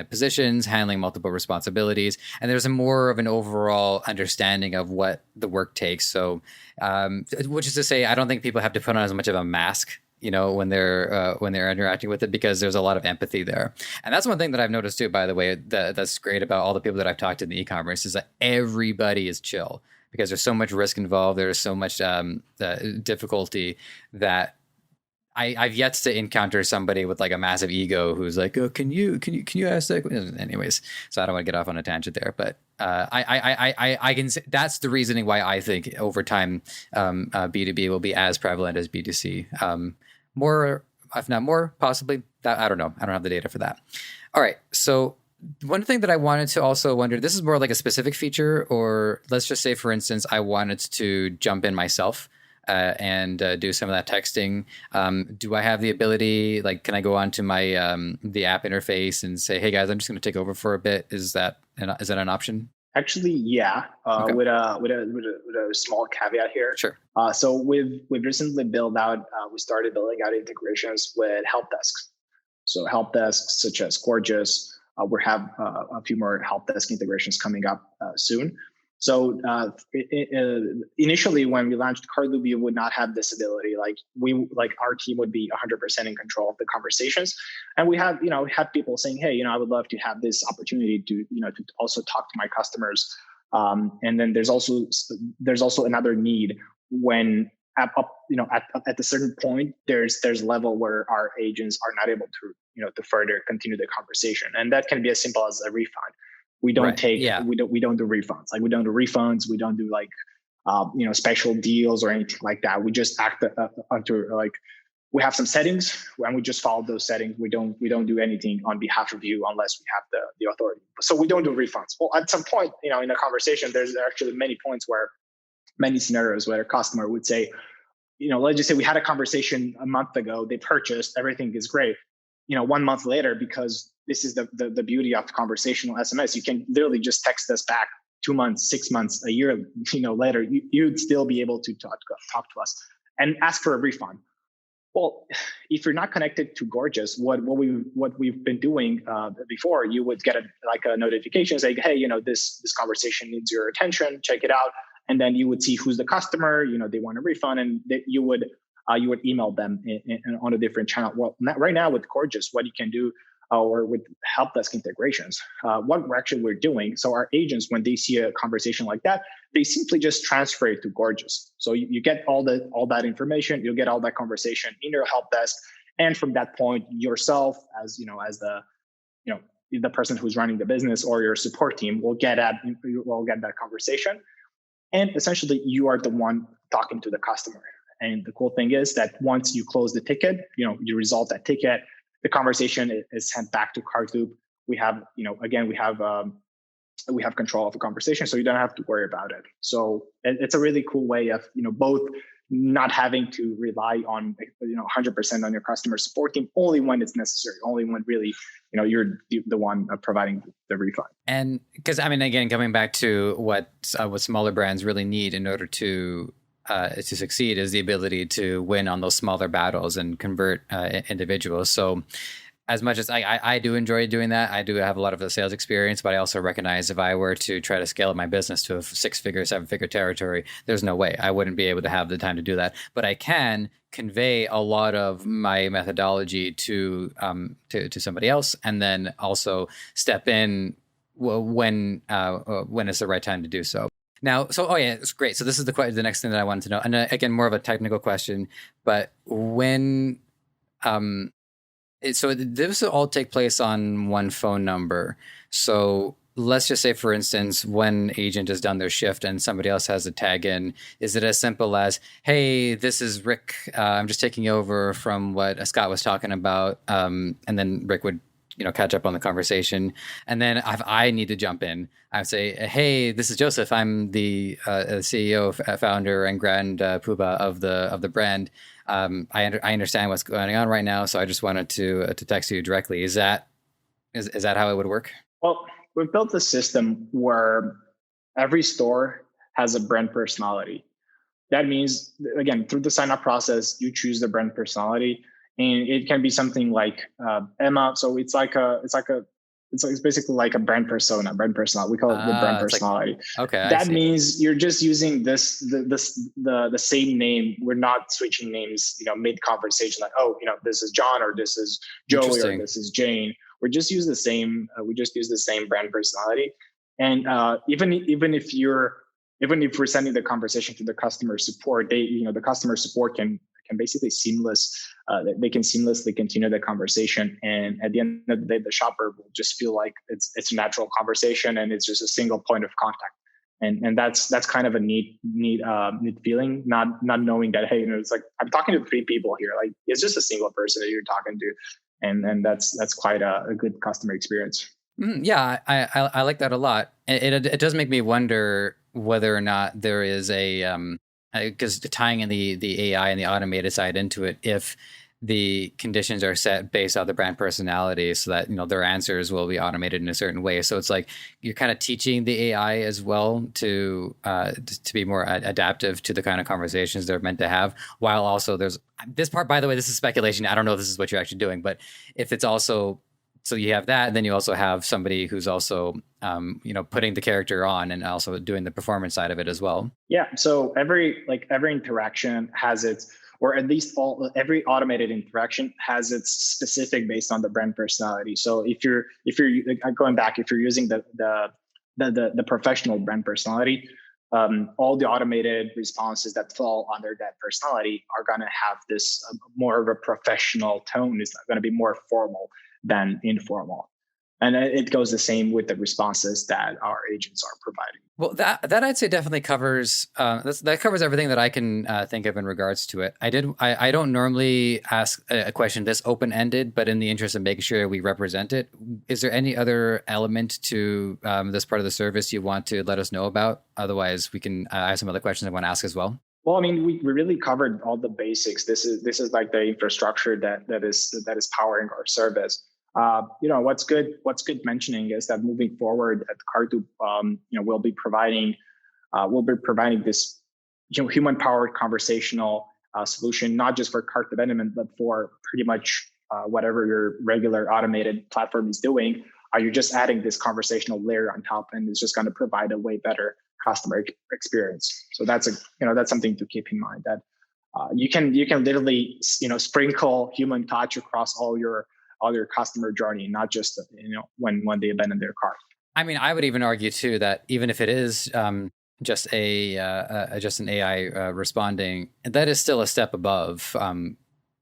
positions handling multiple responsibilities, and there's a more of an overall understanding of what the work takes. So, which is to say, I don't think people have to put on as much of a mask, when they're interacting with it, because there's a lot of empathy there. And that's one thing that I've noticed too, by the way, that's great about all the people that I've talked to in the e-commerce, is that everybody is chill, because there's so much risk involved. There's so much difficulty that I've yet to encounter somebody with like a massive ego who's like, oh, can you ask that? Anyways, so I don't want to get off on a tangent there, but I can say that's the reasoning why I think over time B2B will be as prevalent as B2C. More, if not more, possibly. I don't know. I don't have the data for that. All right. So one thing that I wanted to also wonder, this is more like a specific feature, or let's just say, for instance, I wanted to jump in myself and do some of that texting. Do I have the ability, like, can I go onto my the app interface and say, hey guys, I'm just going to take over for a bit? Is that an option? Actually, yeah. Okay. With a small caveat here. Sure. So we've recently we started building out integrations with help desks. So help desks such as Gorgeous. We have a few more help desk integrations coming up soon. So initially, when we launched Cartloop, we would not have this ability. Like our team would be 100% in control of the conversations, and we have people saying, "Hey, I would love to have this opportunity to to also talk to my customers." And then there's also another need when at a certain point there's a level where our agents are not able to further continue the conversation, and that can be as simple as a refund. We don't take, we don't do refunds. Like we don't do refunds. We don't do special deals or anything like that. We just act under we have some settings and we just follow those settings. We don't do anything on behalf of you unless we have the authority. So we don't do refunds. Well, at some point, in a conversation, there's actually many scenarios where a customer would say, let's just say we had a conversation a month ago, they purchased, everything is great. 1 month later, because this is the beauty of conversational SMS, you can literally just text us back 2 months, 6 months, a year, later, you'd still be able to talk to us and ask for a refund. Well, if you're not connected to Gorgeous, what we've been doing before, you would get a notification saying, hey, this conversation needs your attention, check it out. And then you would see who's the customer, they want a refund, and you would email them on a different channel. Well, right now with Gorgeous, what you can do, or with help desk integrations, what we're doing. So our agents, when they see a conversation like that, they simply just transfer it to Gorgeous. So you get all that information, you'll get all that conversation in your help desk, and from that point, yourself as the person who's running the business or your support team will get that conversation, and essentially you are the one talking to the customer. And the cool thing is that once you close the ticket, you resolve that ticket, the conversation is sent back to Cartloop. We have, we have control of the conversation, so you don't have to worry about it. So it's a really cool way of, both not having to rely on, 100% on your customer support team, only when it's necessary, only when really, you're the one providing the refund. And because, again, coming back to what smaller brands really need in order to succeed is the ability to win on those smaller battles and convert individuals. So as much as I do enjoy doing that, I do have a lot of the sales experience, but I also recognize if I were to try to scale up my business to a 6-figure, 7-figure territory, there's no way I wouldn't be able to have the time to do that. But I can convey a lot of my methodology to somebody else, and then also step in when it's the right time to do so. Now, it's great. So this is the next thing that I wanted to know, and again, more of a technical question. But when, so this will all take place on one phone number. So let's just say, for instance, one agent has done their shift and somebody else has a tag in. Is it as simple as, "Hey, this is Rick. I'm just taking over from what Scott was talking about," and then Rick would catch up on the conversation. And then if I need to jump in, I would say, "Hey, this is Joseph. I'm the CEO, founder, and grand poobah of the brand. I understand what's going on right now, so I just wanted to text you directly. Is that how it would work? Well, we've built a system where every store has a brand personality. That means, again, through the sign up process, you choose the brand personality, and it can be something like Emma. So it's basically like a brand persona, brand personality. We call it the brand It's like, personality. okay, I That see. means you're just using the same name. We're not switching names, mid conversation. Like, oh, this is John, or this is Joey, or Interesting. this is Jane. We just use the same. We just use the same brand personality. And even if we're sending the conversation to the customer support, the customer support can basically they can seamlessly continue the conversation. And at the end of the day, the shopper will just feel like it's a natural conversation, and it's just a single point of contact. And that's kind of a neat feeling, not knowing that, hey, it's like I'm talking to three people here. Like, it's just a single person that you're talking to, and that's quite a good customer experience. Yeah, I like that a lot. It does make me wonder whether or not there is because tying in the AI and the automated side into it, if the conditions are set based on the brand personality, so that their answers will be automated in a certain way. So it's like you're kind of teaching the AI as well to be more adaptive to the kind of conversations they're meant to have, while also there's this part. By the way, this is speculation. I don't know if this is what you're actually doing, but if it's also, so you have that, and then you also have somebody who's also, putting the character on and also doing the performance side of it as well. Yeah. So every interaction has its, or at least every automated interaction has its specific based on the brand personality. So if you're going back, if you're using the professional brand personality, all the automated responses that fall under that personality are going to have this more of a professional tone. It's not going to be more formal than informal. And it goes the same with the responses that our agents are providing. Well, that I'd say definitely covers that covers everything that I can think of in regards to it. I don't normally ask a question this open ended, but in the interest of making sure we represent it, is there any other element to this part of the service you want to let us know about? Otherwise, we can. I have some other questions I want to ask as well. Well, I mean, we really covered all the basics. This is like the infrastructure that is powering our service. What's good mentioning is that moving forward at Cartloop, we'll be providing this human powered conversational solution, not just for cart abandonment, but for pretty much whatever your regular automated platform is doing. You're just adding this conversational layer on top, and it's just going to provide a way better customer experience. So that's something to keep in mind, that you can literally sprinkle human touch across all your customer journey, not just when they abandon their cart. I mean, I would even argue too that even if it is just an AI responding, that is still a step above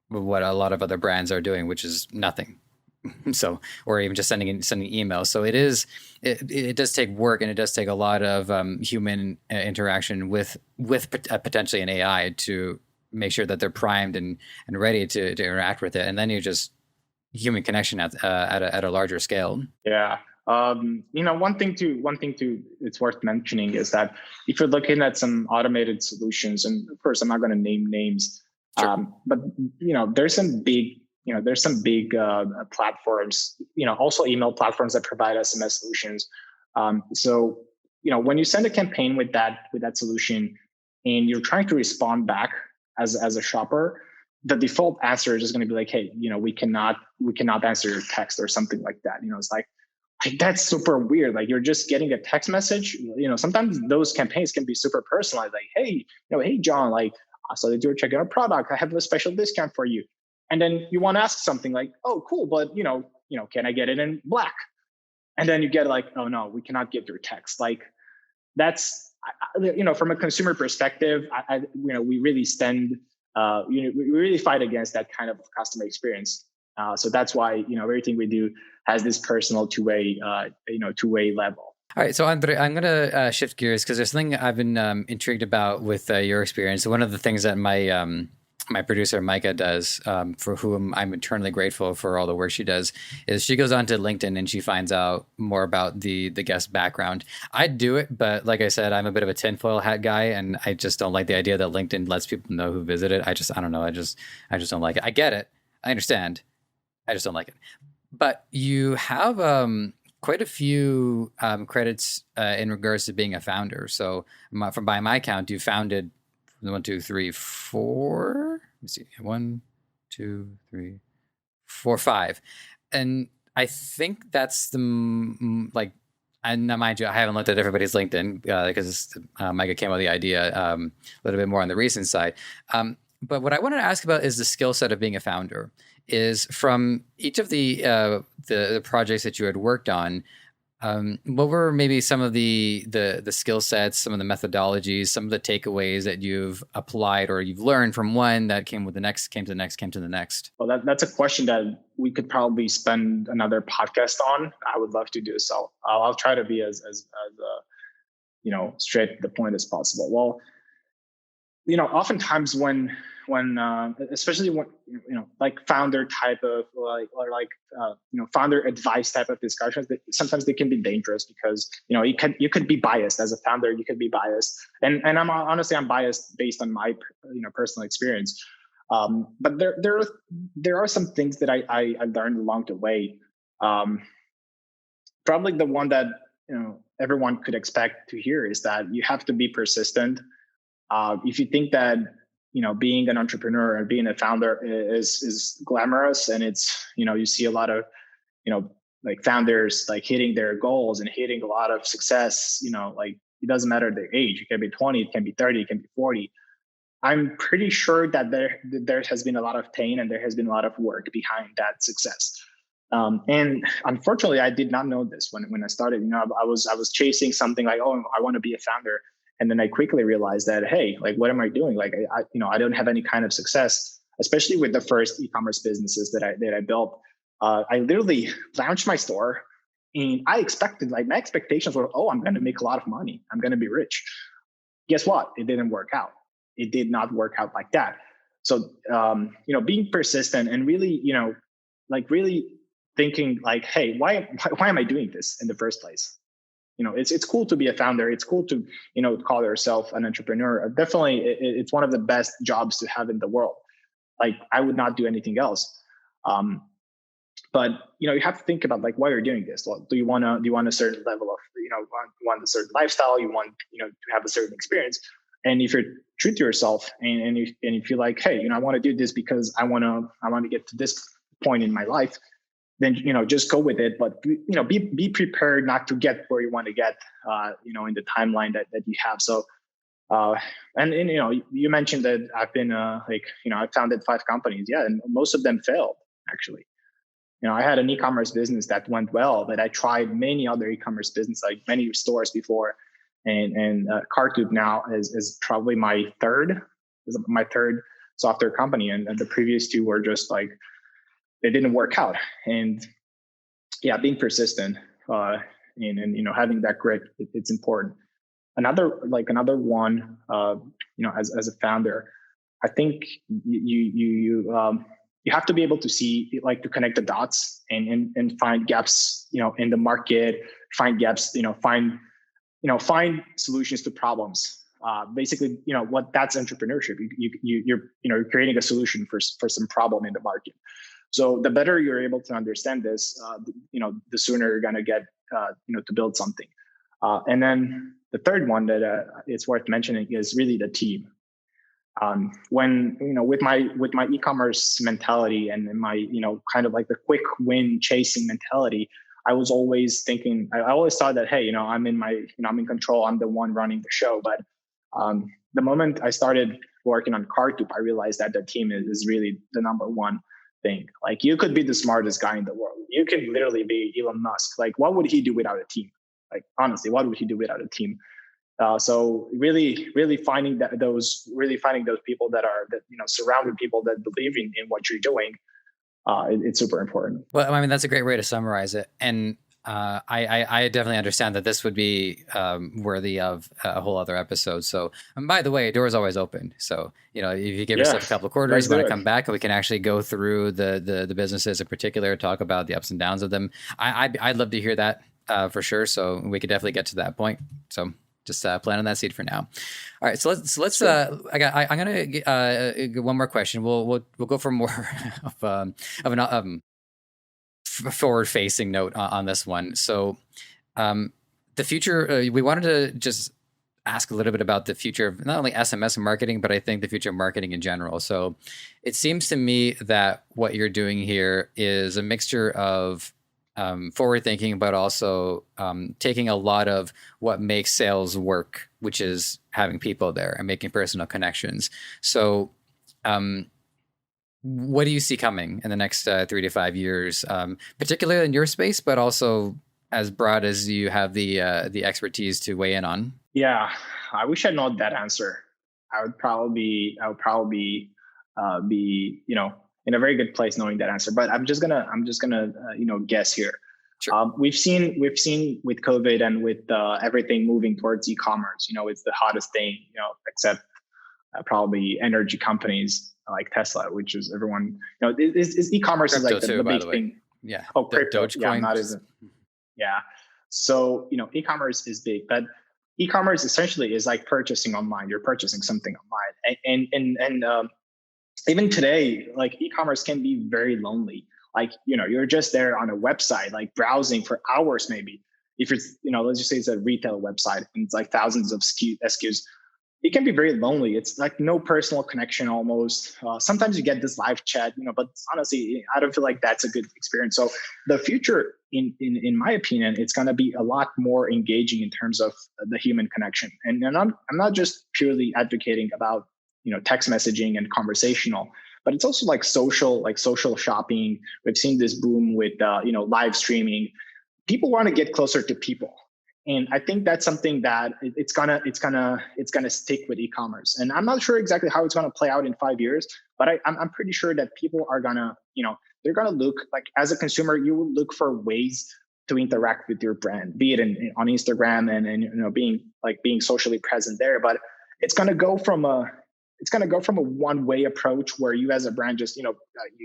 what a lot of other brands are doing, which is nothing. So, or even just sending emails. So it does take work, and it does take a lot of human interaction with potentially an AI to make sure that they're primed and ready to interact with it. And then you just human connection at a larger scale. Yeah. One thing to it's worth mentioning is that if you're looking at some automated solutions, and of course I'm not going to name names, sure. But there's some big platforms, also email platforms that provide SMS solutions. So when you send a campaign with that solution, and you're trying to respond back as a shopper, the default answer is just going to be like, hey, we cannot answer your text or something like that. It's like that's super weird. Like, you're just getting a text message. Sometimes those campaigns can be super personalized. Like, hey, hey John, like, I saw that you're checking out a product. I have a special discount for you. And then you want to ask something like, oh, cool, but can I get it in black? And then you get like, oh no, we cannot get your text. Like, that's from a consumer perspective, we really we really fight against that kind of customer experience. So that's why everything we do has this personal two-way level. All right, so Andrei, I'm going to shift gears because there's something I've been intrigued about with your experience. One of the things that my my producer Micah does, for whom I'm eternally grateful for all the work she does, is she goes onto LinkedIn and she finds out more about the guest background. I do it, but like I said, I'm a bit of a tinfoil hat guy, and I just don't like the idea that LinkedIn lets people know who visited. I don't know. I just don't like it. I get it. I understand. I just don't like it. But you have quite a few credits in regards to being a founder. So from by my count, you founded 1, 2, 3, 4. Let me see. 1, 2, 3, 4, 5. And I think that's like, and now mind you, I haven't looked at everybody's LinkedIn because Micah came up with the idea a little bit more on the recent side. But what I wanted to ask about is the skill set of being a founder. Is from each of the projects that you had worked on, what were maybe some of the skill sets, some of the methodologies, some of the takeaways that you've applied or you've learned from one that came with the next, came to the next, came to the next? Well, that's a question that we could probably spend another podcast on. I would love to do so. I'll try to be as straight to the point as possible. Well, oftentimes when especially when like founder type of founder advice type of discussions, sometimes they can be dangerous because you could be biased as a founder. You could be biased, and I'm honestly I'm biased based on my personal experience. But there are some things that I learned along the way. Probably the one that everyone could expect to hear is that you have to be persistent. If you think that being an entrepreneur and being a founder is glamorous, and it's you see a lot of like founders like hitting their goals and hitting a lot of success, like it doesn't matter their age. It can be 20, it can be 30, it can be 40. I'm pretty sure that there has been a lot of pain and there has been a lot of work behind that success. And unfortunately, I did not know this when I started. I was chasing something like, oh, I want to be a founder. And then I quickly realized that, hey, like, what am I doing? Like, I don't have any kind of success, especially with the first e-commerce businesses that I built. I literally launched my store, and I expected, like, my expectations were, oh, I'm going to make a lot of money. I'm going to be rich. Guess what? It didn't work out. It did not work out like that. So, being persistent and really, really thinking like, hey, why am I doing this in the first place? It's cool to be a founder. It's cool to, call yourself an entrepreneur. Definitely, it's one of the best jobs to have in the world. Like, I would not do anything else. But you have to think about like why you're doing this. Well, do you want a certain level of, want a certain lifestyle? You want, to have a certain experience. And if you're true to yourself, and if you're like, hey, I want to do this because I want to get to this point in my life, then just go with it. But be prepared not to get where you want to get, in the timeline that you have. So, and you mentioned that I've been I founded 5 companies, yeah, and most of them failed actually. I had an e-commerce business that went well, but I tried many other e-commerce business, like many stores before, and Cartloop now is probably my third software company, and the previous 2 were just like, it didn't work out. And yeah, being persistent and having that grit, it's important. Another one, as a founder, I think you have to be able to see, like, to connect the dots and find gaps, in the market, find gaps, find solutions to problems. Basically, what that's entrepreneurship. You're creating a solution for some problem in the market. So the better you're able to understand this, the sooner you're going to get, to build something. And then the third one that it's worth mentioning is really the team. When, with my e-commerce mentality and my, kind of like the quick win chasing mentality, I was always thinking, I always thought that, hey, I'm in control. I'm the one running the show. But the moment I started working on Cartloop, I realized that the team is really the number one thing. Like, you could be the smartest guy in the world. You can literally be Elon Musk. Like, what would he do without a team? Like, honestly, what would he do without a team? So really finding those people that surrounded people that believe in what you're doing. It's super important. Well, I mean, that's a great way to summarize it. And I definitely understand that this would be worthy of a whole other episode. So, and by the way, door is always open. So, if you give Yeah, yourself a couple of quarters, let's you want do to it. come back and we can actually go through the businesses in particular, talk about the ups and downs of them. I'd love to hear that for sure. So we could definitely get to that point. So just planting that seed for now. All right, so let's. Sure. I'm gonna get one more question. We'll go for more of an forward-facing note on this one. So, the future, we wanted to just ask a little bit about the future of not only SMS marketing, but I think the future of marketing in general. So, it seems to me that what you're doing here is a mixture of forward thinking, but also taking a lot of what makes sales work, which is having people there and making personal connections. So, what do you see coming in the next 3 to 5 years, particularly in your space, but also as broad as you have the expertise to weigh in on? Yeah, I wish I know that answer. I would probably be in a very good place knowing that answer. But I'm just gonna guess here. Sure. We've seen with COVID and with everything moving towards e-commerce. It's the hottest thing. Except probably energy companies like Tesla, which is everyone. Is e-commerce is Crypto like too, the by big the way. thing. Yeah. Oh, crypto. Yeah, I'm Dogecoin. not even. Yeah. So, e-commerce is big, but e-commerce essentially is like purchasing online. You're purchasing something online. And even today, like e-commerce can be very lonely. Like, you're just there on a website, like browsing for hours, maybe. If it's, let's just say it's a retail website and it's like thousands of SKUs, it can be very lonely. It's like no personal connection almost. Sometimes you get this live chat, but honestly, I don't feel like that's a good experience. So the future, in my opinion, it's going to be a lot more engaging in terms of the human connection. And I'm not just purely advocating about text messaging and conversational, but it's also like social shopping. We've seen this boom with live streaming. People want to get closer to people, and I think that's something that it's gonna stick with e-commerce. And I'm not sure exactly how it's gonna play out in 5 years, but I'm pretty sure that people are gonna they're gonna look like, as a consumer, you will look for ways to interact with your brand, be it on Instagram and being socially present there. But it's gonna go from a one way approach where you as a brand just you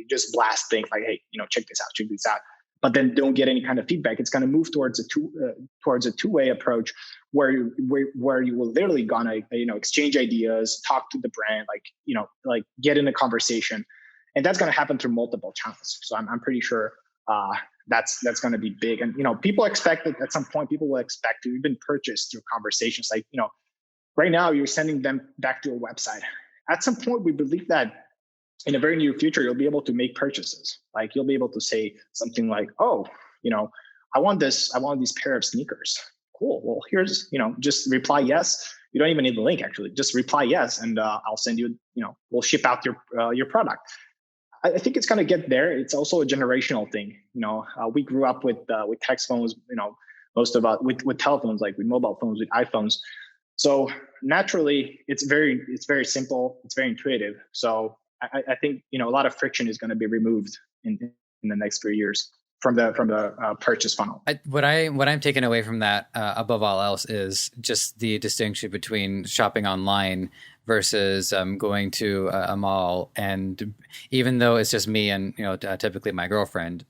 just blast things like, hey, check this out, but then don't get any kind of feedback. It's going to move towards a two-way approach where you will literally gonna exchange ideas, talk to the brand, like get in a conversation, and that's going to happen through multiple channels. So I'm pretty sure that's going to be big. And people expect that at some point people will expect to even purchase through conversations. Like right now you're sending them back to a website. At some point, we believe that in a very near future, you'll be able to make purchases. Like you'll be able to say something like, oh, I want these pair of sneakers. Cool. Well, here's, just reply yes. You don't even need the link, actually. Just reply yes, and I'll send you, we'll ship out your product. I think it's going to get there. It's also a generational thing. We grew up with text phones, most of us with telephones, like with mobile phones, with iPhones. So naturally, it's very simple. It's very intuitive. So I think a lot of friction is going to be removed in the next few years from the purchase funnel. What I'm taking away from that, above all else, is just the distinction between shopping online versus going to a mall. And even though it's just me and typically my girlfriend,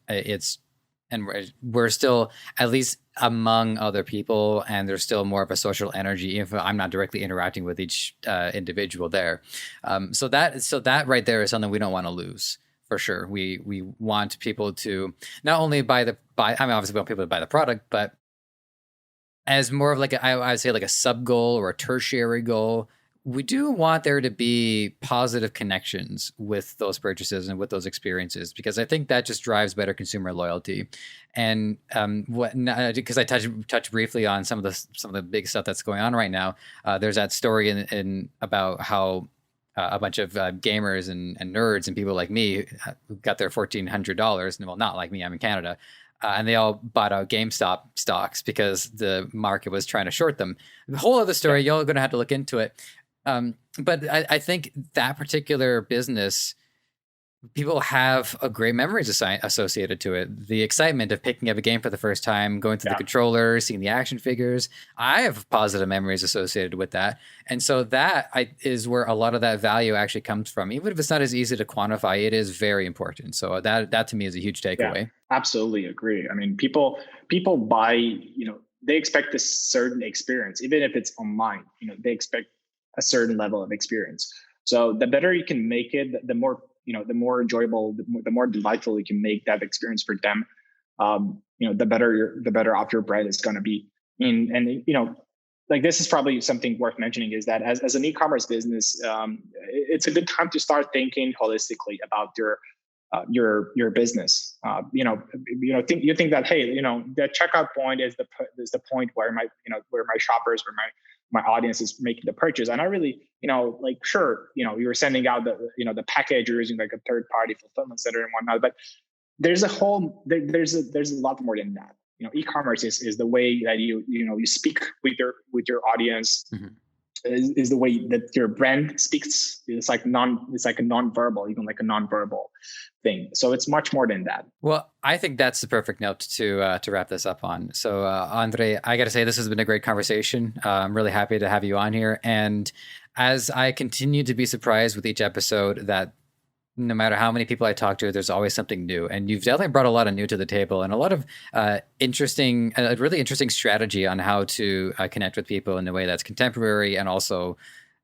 we're still at least among other people, and there's still more of a social energy if I'm not directly interacting with each individual there. So that right there is something we don't want to lose, for sure. We want people to not only obviously we want people to buy the product, but as more of like I would say like a sub goal or a tertiary goal, we do want there to be positive connections with those purchases and with those experiences, because I think that just drives better consumer loyalty. And because I touched briefly on some of the big stuff that's going on right now. There's that story in about how a bunch of gamers and nerds and people like me who got their $1,400. Well, not like me, I'm in Canada. And they all bought out GameStop stocks because the market was trying to short them. The whole other story, y'all are going to have to look into it. But I think that particular business people have a great memories associated to it. The excitement of picking up a game for the first time, going through the controller, seeing the action figures. I have positive memories associated with that. And so is where a lot of that value actually comes from. Even if it's not as easy to quantify, it is very important. So that to me is a huge takeaway. Yeah, absolutely agree. I mean, people buy, they expect a certain experience, even if it's online, they expect a certain level of experience. So the better you can make it, the more enjoyable, the more delightful you can make that experience for them. The better off your brand is going to be. And like, this is probably something worth mentioning, is that as an e-commerce business, it's a good time to start thinking holistically about your business. You think that, hey, the checkout point is the point where my shoppers, where my audience is making the purchase. And I really, sure, you're sending out the package, you're using like a third party fulfillment center and whatnot, but there's a lot more than that. E-commerce is the way that you speak with your audience. Mm-hmm. Is the way that your brand speaks. It's like a non-verbal, even like a non-verbal thing. So it's much more than that. Well, I think that's the perfect note to wrap this up on. So Andrei, I got to say, this has been a great conversation. I'm really happy to have you on here. And as I continue to be surprised with each episode, that no matter how many people I talk to, there's always something new. And you've definitely brought a lot of new to the table, and a lot of a really interesting strategy on how to connect with people in a way that's contemporary and also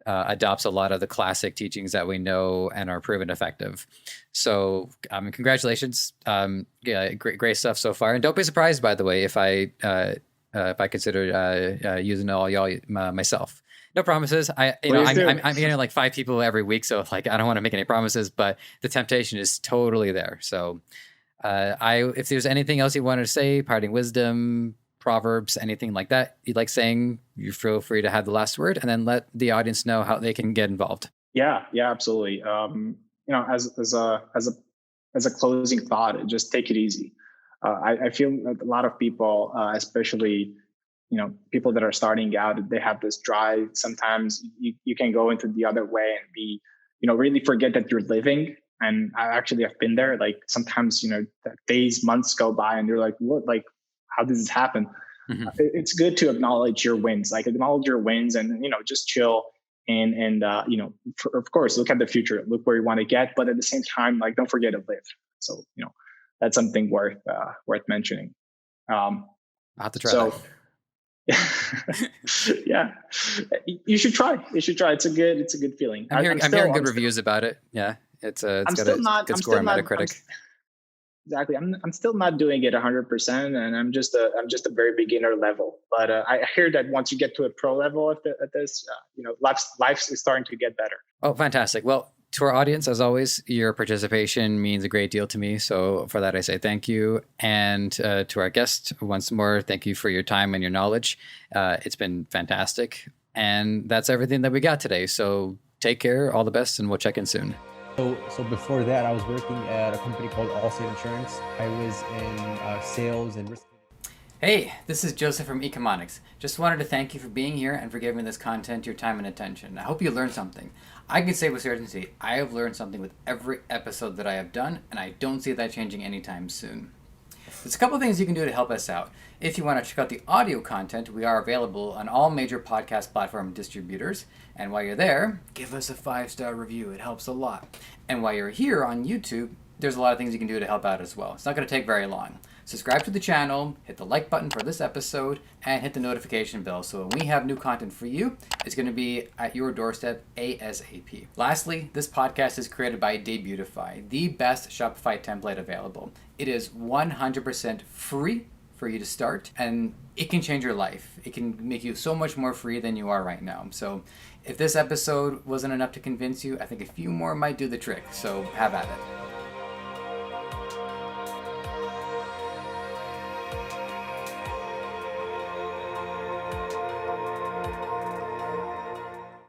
adopts a lot of the classic teachings that we know and are proven effective. So congratulations. Great stuff so far. And don't be surprised, by the way, if I consider using all y'all myself. No promises. I'm getting like 5 people every week, so like I don't want to make any promises, but the temptation is totally there. So, if there's anything else you wanted to say, parting wisdom, proverbs, anything like that you'd like saying, you feel free to have the last word, and then let the audience know how they can get involved. Yeah, absolutely. As a closing thought, just take it easy. I feel that a lot of people, especially people that are starting out, they have this drive. Sometimes you can go into the other way and be, really forget that you're living. And I actually have been there. Like sometimes, days, months go by and you're like, what, like, how does this happen? Mm-hmm. It's good to acknowledge your wins, and, just chill and of course, look at the future, look where you want to get, but at the same time, like, don't forget to live. So, that's something worth mentioning. I'll have to try that. Yeah, you should try. It's a good feeling. I'm hearing good reviews about it. Yeah, it's got a good score on Metacritic. Exactly. I'm still not doing it 100%, and I'm just a very beginner level. But I hear that once you get to a pro level at this, life is starting to get better. Oh, fantastic! Well, to our audience, as always, your participation means a great deal to me. So for that, I say thank you. And to our guest, once more, thank you for your time and your knowledge. It's been fantastic. And that's everything that we got today. So take care, all the best, and we'll check in soon. So before that, I was working at a company called Allstate Insurance. I was in sales and risk. Hey, this is Joseph from Ecomonics. Just wanted to thank you for being here and for giving this content your time and attention. I hope you learned something. I can say with certainty, I have learned something with every episode that I have done, and I don't see that changing anytime soon. There's a couple things you can do to help us out. If you want to check out the audio content, we are available on all major podcast platform distributors. And while you're there, give us a 5-star review. It helps a lot. And while you're here on YouTube, there's a lot of things you can do to help out as well. It's not going to take very long. Subscribe to the channel, hit the like button for this episode, and hit the notification bell so when we have new content for you, it's going to be at your doorstep ASAP. Lastly, this podcast is created by Debutify, the best Shopify template available. It is 100% free for you to start, and it can change your life. It can make you so much more free than you are right now. So if this episode wasn't enough to convince you, I think a few more might do the trick. So have at it.